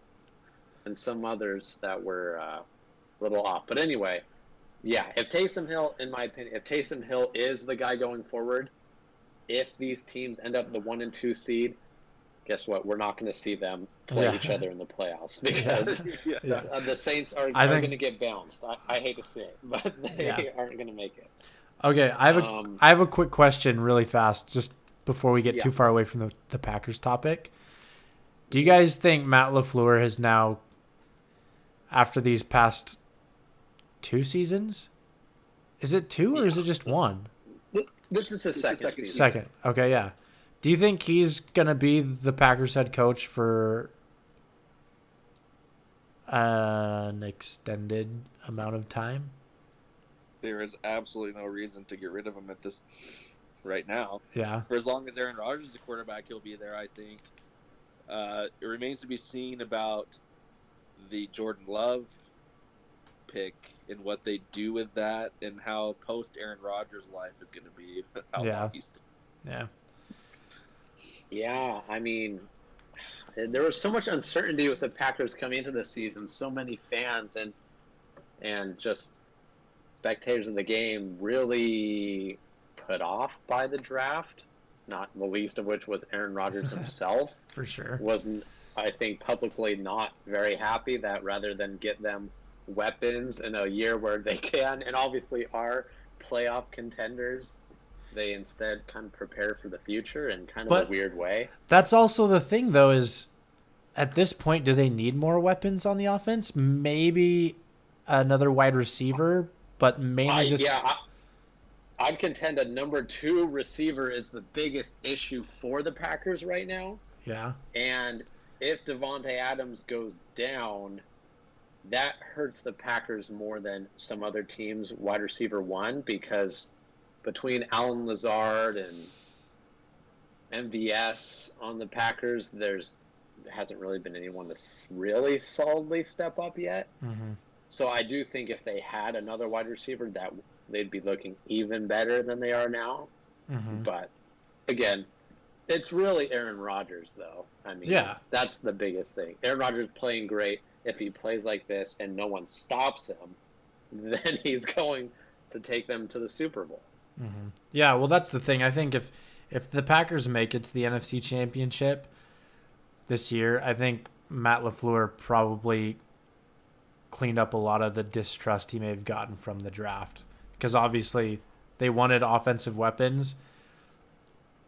and some others that were a little off. But anyway, if Taysom Hill, in my opinion, if Taysom Hill is the guy going forward, if these teams end up the 1 and 2 seed, guess what? We're not going to see them play each other in the playoffs, because the Saints are going to get bounced. I hate to say it, but they aren't going to make it. Okay, I have a quick question really fast, just before we get too far away from the Packers topic. Do you guys think Matt LaFleur has now, after these past 2 seasons, is it 2 or is it just 1? This is his second season. Second. Okay, yeah. Do you think he's going to be the Packers head coach for an extended amount of time? There is absolutely no reason to get rid of him at this right now. Yeah. For as long as Aaron Rodgers is the quarterback, he'll be there, I think. It remains to be seen about the Jordan Love pick and what they do with that and how post-Aaron Rodgers' life is going to be. How long he's still. Yeah. Yeah, I mean, there was so much uncertainty with the Packers coming into the season. So many fans and just spectators of the game really put off by the draft, not the least of which was Aaron Rodgers himself. For sure. Wasn't, I think, publicly not very happy that rather than get them weapons in a year where they can and obviously are playoff contenders, they instead kind of prepare for the future in kind of a weird way. That's also the thing, though, is at this point, do they need more weapons on the offense? Maybe another wide receiver, but mainly I'd contend a number 2 receiver is the biggest issue for the Packers right now. Yeah. And if Devontae Adams goes down, that hurts the Packers more than some other teams' wide receiver 1, because between Allen Lazard and MVS on the Packers, there hasn't really been anyone to really solidly step up yet. Mm-hmm. So I do think if they had another wide receiver, that they'd be looking even better than they are now. Mm-hmm. But again, it's really Aaron Rodgers, though. I mean, that's the biggest thing. Aaron Rodgers playing great. If he plays like this and no one stops him, then he's going to take them to the Super Bowl. Mm-hmm. Yeah, well, that's the thing. I think if the Packers make it to the NFC Championship this year, I think Matt LaFleur probably cleaned up a lot of the distrust he may have gotten from the draft. Because obviously they wanted offensive weapons.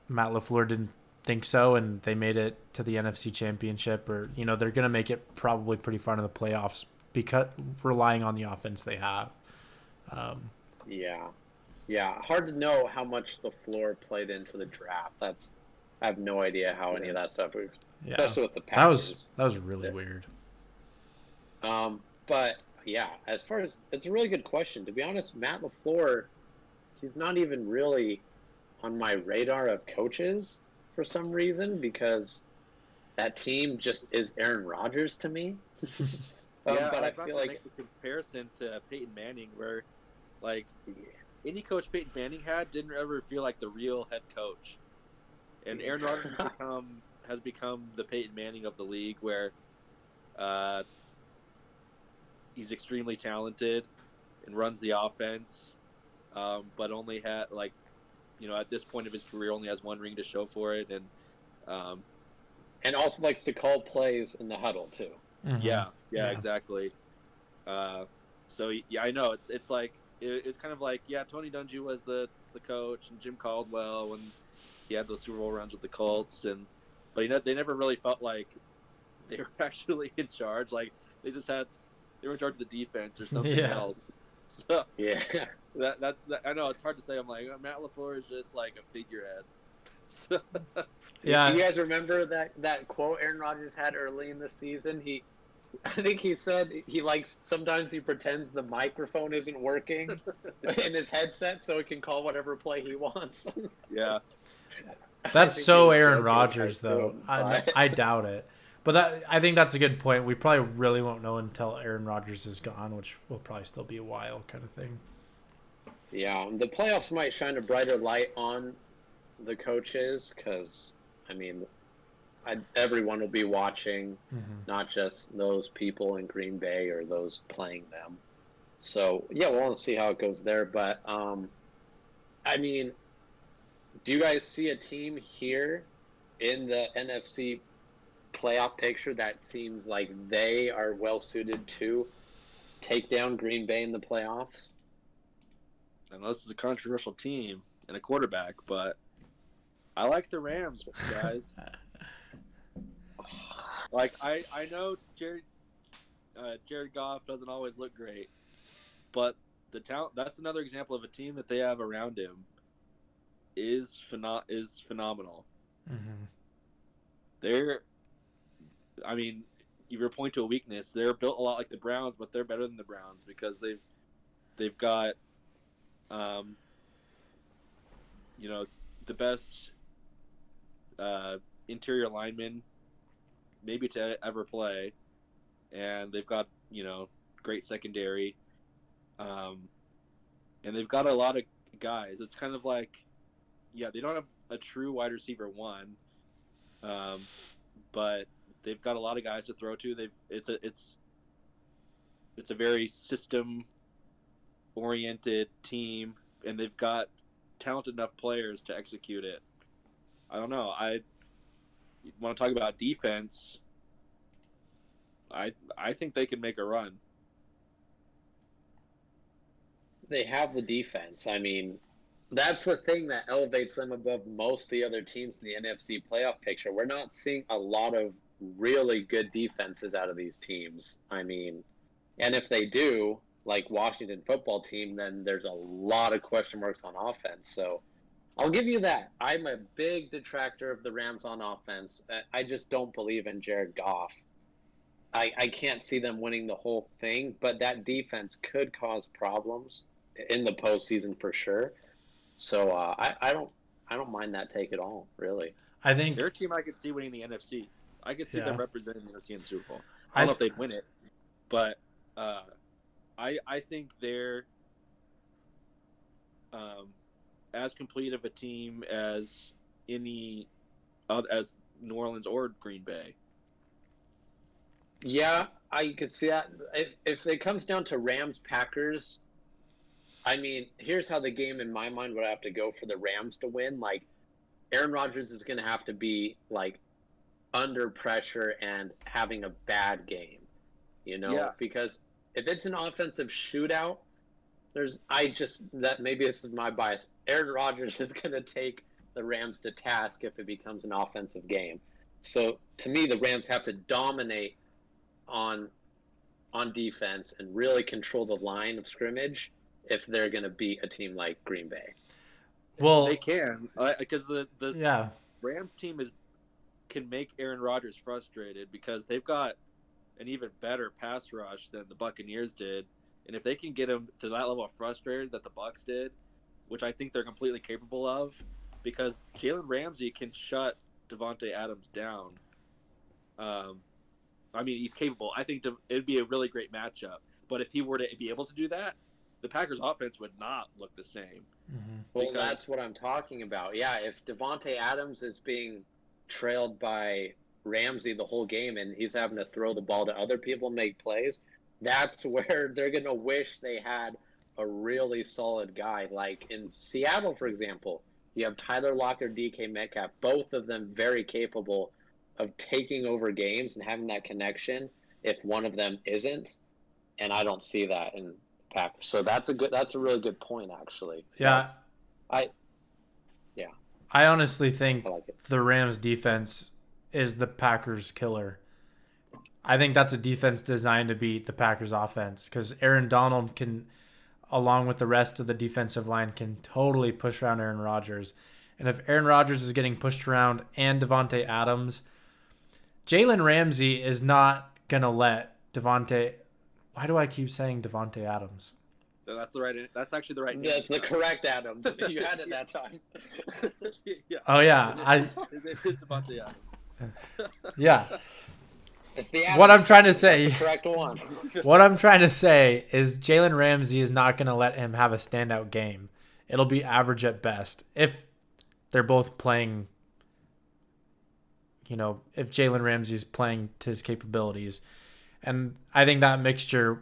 Matt LaFleur didn't think so, and they made it to the NFC Championship, or they're going to make it probably pretty far in the playoffs because relying on the offense they have. Hard to know how much the floor played into the draft. I have no idea how any of that stuff was, especially with the Packers. That was really weird. But yeah, as far as, it's a really good question. To be honest, Matt LaFleur, he's not even really on my radar of coaches for some reason, because that team just is Aaron Rodgers to me. But I feel like the comparison to Peyton Manning, where any coach Peyton Manning had didn't ever feel like the real head coach, and Aaron Rodgers has become the Peyton Manning of the league, where he's extremely talented and runs the offense, but only had at this point of his career only has 1 ring to show for it, and also likes to call plays in the huddle too. Mm-hmm. Yeah, exactly. So I know it's like it's kind of like Tony Dungy was the coach, and Jim Caldwell when he had those Super Bowl runs with the Colts, but they never really felt like they were actually in charge. Like they were in charge of the defense or something else. So that I know it's hard to say. I'm like, Matt LaFleur is just like a figurehead. So, you guys remember that quote Aaron Rodgers had early in the season? I think he said sometimes he pretends the microphone isn't working in his headset so he can call whatever play he wants. Yeah. That's so Aaron Rodgers, though. I doubt it. But I think that's a good point. We probably really won't know until Aaron Rodgers is gone, which will probably still be a while kind of thing. Yeah, the playoffs might shine a brighter light on the coaches because, everyone will be watching, not just those people in Green Bay or those playing them. So, we'll want to see how it goes there. But, do you guys see a team here in the NFC playoff picture that seems like they are well suited to take down Green Bay in the playoffs? I know this is a controversial team and a quarterback, but I like the Rams, guys. Like I know Jared Goff doesn't always look great, but the talent, that's another example of a team that they have around him is phenomenal. Mm-hmm. They're, I mean, you point to a weakness. They're built a lot like the Browns, but they're better than the Browns because they've got, the best interior linemen maybe to ever play, and they've got great secondary, and they've got a lot of guys. It's kind of like, they don't have a true wide receiver one, but they've got a lot of guys to throw to. It's a very system oriented team, and they've got talented enough players to execute it. I don't know. I want to talk about defense. I think they can make a run. They have the defense. I mean, that's the thing that elevates them above most of the other teams in the NFC playoff picture. We're not seeing a lot of really good defenses out of these teams. I mean, and if they do, like Washington football team, then there's a lot of question marks on offense. So I'll give you that. I'm a big detractor of the Rams on offense. I just don't believe in Jared Goff. I can't see them winning the whole thing, but that defense could cause problems in the postseason for sure. So I don't mind that take at all, really. I think they're a team I could see winning the NFC. I could see them representing the NFC in the Super Bowl. I don't know if they'd win it, but I think they're as complete of a team as as New Orleans or Green Bay. Yeah, I could see that. If it comes down to Rams-Packers, I mean, here's how the game in my mind would have to go for the Rams to win. Like, Aaron Rodgers is going to have to be, like, under pressure and having a bad game, because if it's an offensive shootout, maybe this is my bias. Aaron Rodgers is going to take the Rams to task if it becomes an offensive game. So to me, the Rams have to dominate on defense and really control the line of scrimmage if they're going to beat a team like Green Bay. Well, they can, because the Rams team can make Aaron Rodgers frustrated because they've got an even better pass rush than the Buccaneers did, and if they can get him to that level of frustrated that the Bucs did, which I think they're completely capable of, because Jalen Ramsey can shut Davante Adams down. I mean, he's capable. I think it'd be a really great matchup. But if he were to be able to do that, the Packers' offense would not look the same. Mm-hmm. Well, that's what I'm talking about. Yeah, if Davante Adams is being trailed by Ramsey the whole game and he's having to throw the ball to other people and make plays, that's where they're going to wish they had a really solid guy. Like in Seattle, for example, you have Tyler Lockett, DK Metcalf, both of them very capable of taking over games and having that connection if one of them isn't, and I don't see that in Packers. So that's a really good point, actually. Yeah. I honestly think like the Rams defense is the Packers killer. I think that's a defense designed to beat the Packers offense because Aaron Donald can, along with the rest of the defensive line, can totally push around Aaron Rodgers. And if Aaron Rodgers is getting pushed around and Davante Adams, Jalen Ramsey is not going to let Davante. Why do I keep saying Davante Adams? No, that's actually the right name. Yeah, it's the correct Adams. You had it that time. Yeah. Oh, yeah. It is Davante Adams. Yeah. It's the Adams. What I'm trying to say. That's the correct one. What I'm trying to say is Jalen Ramsey is not going to let him have a standout game. It'll be average at best. If they're both playing, if Jalen Ramsey's playing to his capabilities. And I think that mixture,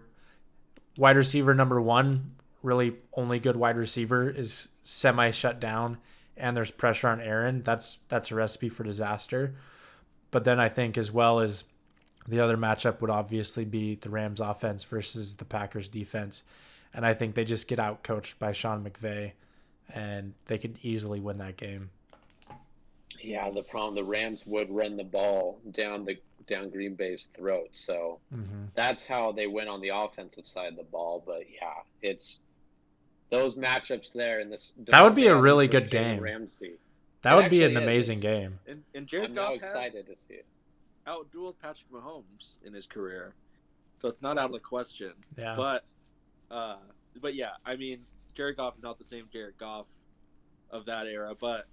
wide receiver number one, really only good wide receiver, is semi-shut down, and there's pressure on Aaron. That's a recipe for disaster. But then I think as well as the other matchup would obviously be the Rams offense versus the Packers defense. And I think they just get out coached by Sean McVay, and they could easily win that game. Yeah, the problem, the Rams would run the ball down Green Bay's throat. So that's how they win on the offensive side of the ball. But yeah, it's those matchups there and this That would be Devontae a Adams really versus good Jalen game. Ramsey. That It would be actually an is. amazing game. And Jared I'm Goff now excited to see it. outdueled Patrick Mahomes in his career, so it's not out of the question. Yeah. But yeah, I mean, Jared Goff is not the same Jared Goff of that era, but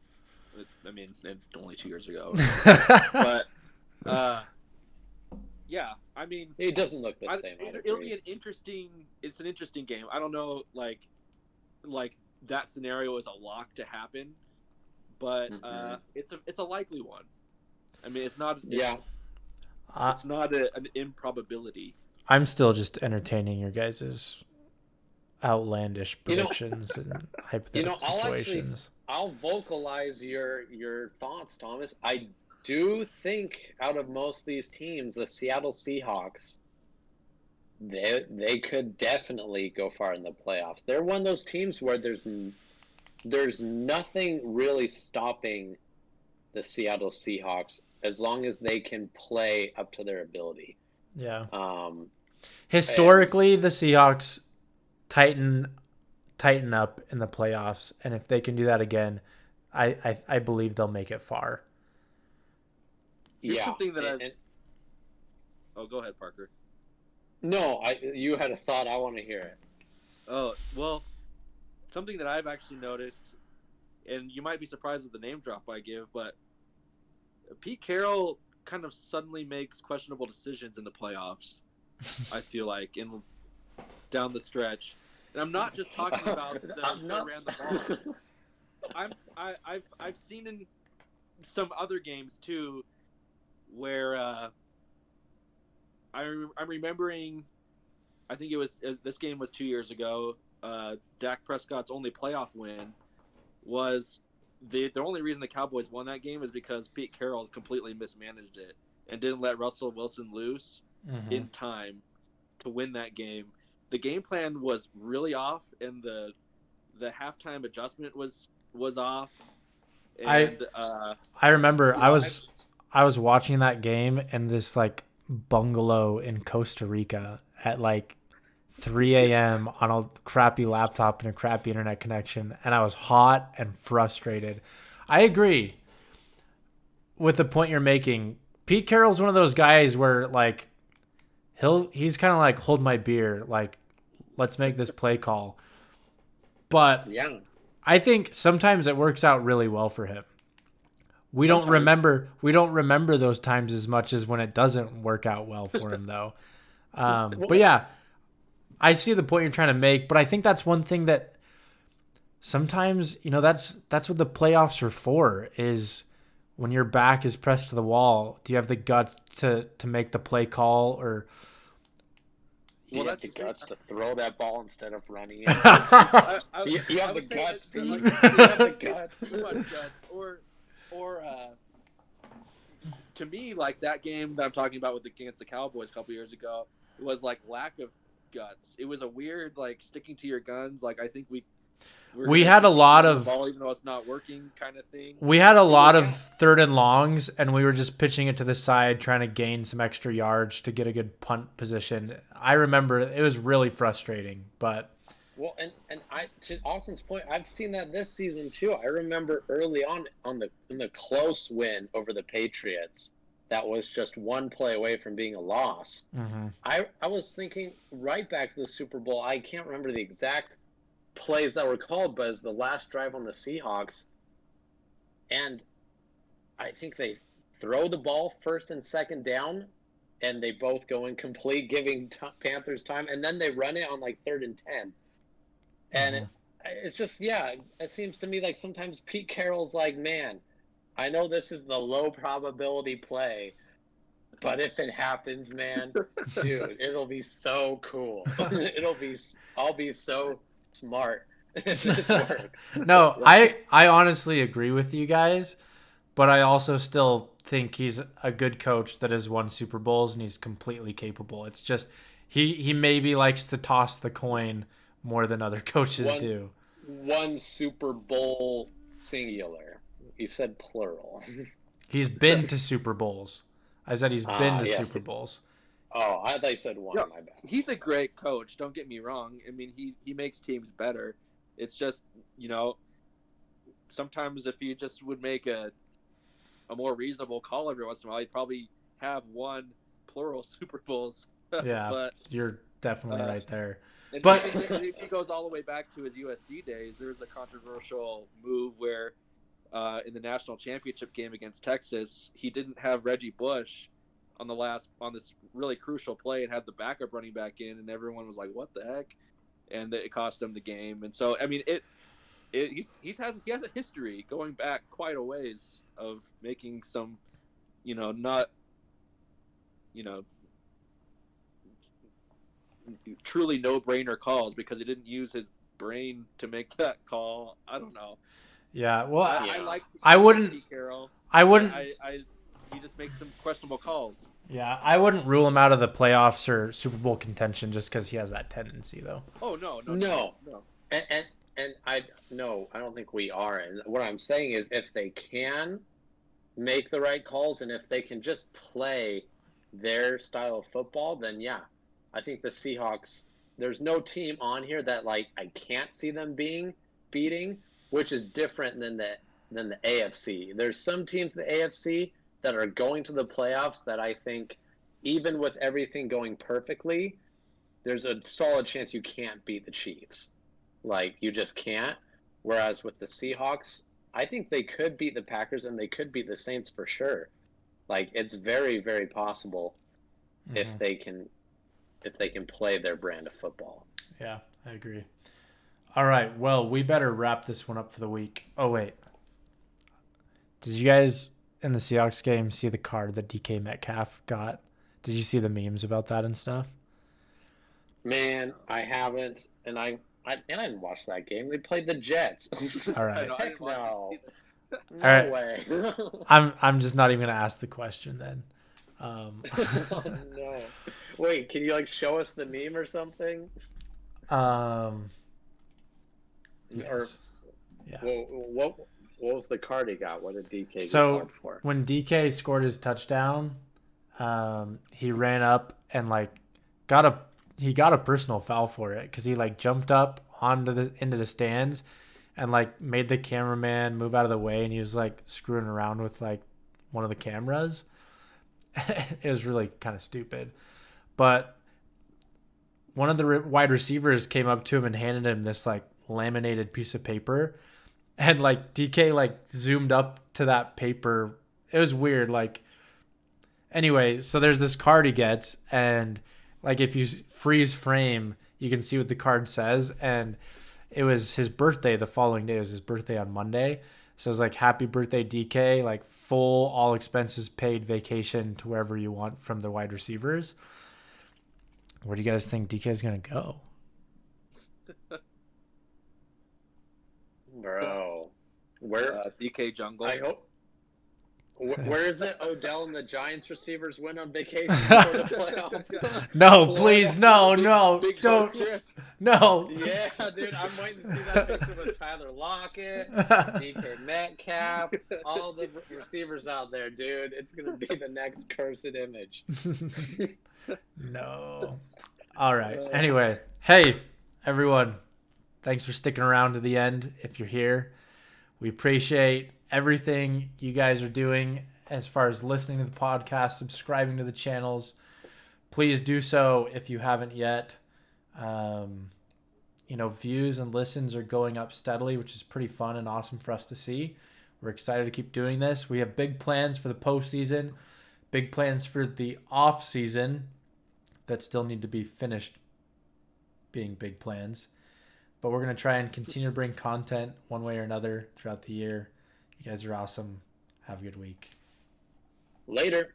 I mean, only 2 years ago. But yeah, I mean, He doesn't look the same. It'll be it's an interesting game. I don't know, like that scenario is a lock to happen, but it's a likely one. I mean, it's not. It's not an improbability. I'm still just entertaining your guys' outlandish predictions and hypothetical situations. I'll vocalize your thoughts, Thomas. I do think out of most of these teams, the Seattle Seahawks, they could definitely go far in the playoffs. They're one of those teams where there's nothing really stopping the Seattle Seahawks as long as they can play up to their ability. Yeah. Historically, the Seahawks tighten up in the playoffs, and if they can do that again, I believe they'll make it far. Here's something that Oh, go ahead, Parker. No, you had a thought. I want to hear it. Oh, well, something that I've actually noticed, and you might be surprised at the name drop I give, but Pete Carroll kind of suddenly makes questionable decisions in the playoffs. I feel like down the stretch, and I'm not just talking about the ran the ball. I've seen in some other games too, where I'm remembering. I think it was this game was 2 years ago. Dak Prescott's only playoff win was the only reason the Cowboys won that game is because Pete Carroll completely mismanaged it and didn't let Russell Wilson loose in time to win that game. The game plan was really off, and the halftime adjustment was off. And I remember I was watching that game in this like bungalow in Costa Rica at like 3 a.m. on a crappy laptop and a crappy internet connection, and I was hot and frustrated. I agree with the point you're making. Pete Carroll's one of those guys where like he's kind of like, hold my beer, like let's make this play call. But yeah, I think sometimes it works out really well for him. We don't remember those times as much as when it doesn't work out well for him though. But yeah, I see the point you're trying to make, but I think that's one thing that sometimes, that's what the playoffs are for, is when your back is pressed to the wall, do you have the guts to make the play call, or you have the guts to throw that ball instead of running it? You have the guts, Pete. You have the guts. Too much guts. Or to me, like that game that I'm talking about against the Cowboys a couple years ago, it was like lack of guts. It was a weird, like, sticking to your guns. Like, I think we had a lot of ball even though it's not working kind of thing. We had a lot of third and longs, and we were just pitching it to the side, trying to gain some extra yards to get a good punt position. I remember it was really frustrating, but and to Austin's point, I've seen that this season too. I remember early on in the close win over the Patriots, that was just one play away from being a loss. I was thinking right back to the Super Bowl. I can't remember the exact plays that were called, but it was the last drive on the Seahawks. And I think they throw the ball first and second down, and they both go incomplete, giving Panthers time. And then they run it on like 3rd and 10. And it's just, it seems to me like sometimes Pete Carroll's like, man, I know this is the low probability play, but if it happens, man, dude, it'll be so cool. I'll be so smart if this works. No, I honestly agree with you guys, but I also still think he's a good coach that has won Super Bowls, and he's completely capable. It's just he maybe likes to toss the coin more than other coaches do. One Super Bowl singular. You said plural. He's been to Super Bowls. I said he's been to yes. Super Bowls. Oh, I thought you said one. Yeah, My bad. he's a great coach. Don't get me wrong. I mean, he makes teams better. It's just, sometimes if he just would make a more reasonable call every once in a while, he'd probably have won plural Super Bowls. Yeah, but you're definitely right there. and But if he goes all the way back to his USC days, there was a controversial move where in the national championship game against Texas, he didn't have Reggie Bush on this really crucial play and had the backup running back in, and everyone was like, "What the heck?" And it cost him the game. And so, I mean, he has a history going back quite a ways of making some, not, truly no-brainer calls because he didn't use his brain to make that call. I don't know. yeah, well, I wouldn't. Pete Carroll. He just makes some questionable calls. Yeah, I wouldn't rule him out of the playoffs or Super Bowl contention just because he has that tendency, though. Oh no. And I don't think we are. And what I'm saying is, if they can make the right calls and if they can just play their style of football, then yeah, I think the Seahawks. There's no team on here that I can't see them beating, which is different than the AFC. There's some teams in the AFC that are going to the playoffs that I think, even with everything going perfectly, there's a solid chance you can't beat the Chiefs. You just can't. Whereas with the Seahawks, I think they could beat the Packers and they could beat the Saints for sure. It's very, very possible if they can play their brand of football. Yeah, I agree. All right, well, we better wrap this one up for the week. Oh, wait. Did you guys in the Seahawks game see the card that DK Metcalf got? Did you see the memes about that and stuff? Man, I haven't, and I didn't watch that game. They played the Jets. All right. No right. way. I'm just not even gonna ask the question then. No. Wait, can you show us the meme or something? Yes. Or yeah. What was the card he got? What did DK get So for? when DK scored his touchdown, he ran up and got a personal foul for it because he jumped up into the stands and made the cameraman move out of the way, and he was screwing around with one of the cameras. It was really kind of stupid, but one of the wide receivers came up to him and handed him this laminated piece of paper, and DK zoomed up to that paper. It was weird. Anyway, so there's this card he gets, and if you freeze frame, you can see what the card says. And it was his birthday the following day. It was his birthday on Monday. So it was happy birthday, DK, full all expenses paid vacation to wherever you want from the wide receivers. Where do you guys think DK is going to go? Bro. Where? DK Jungle. I hope. Where is it? Odell and the Giants receivers went on vacation for the playoffs. No, please, no, don't. No. Yeah, dude, I'm waiting to see that picture with Tyler Lockett, DK Metcalf, all the receivers out there, dude. It's gonna be the next cursed image. No. All right. Anyway, hey, everyone. Thanks for sticking around to the end. If you're here, we appreciate everything you guys are doing as far as listening to the podcast, subscribing to the channels. Please do so if you haven't yet. Views and listens are going up steadily, which is pretty fun and awesome for us to see. We're excited to keep doing this. We have big plans for the postseason, big plans for the off season that still need to be finished being big plans. But we're going to try and continue to bring content one way or another throughout the year. You guys are awesome. Have a good week. Later.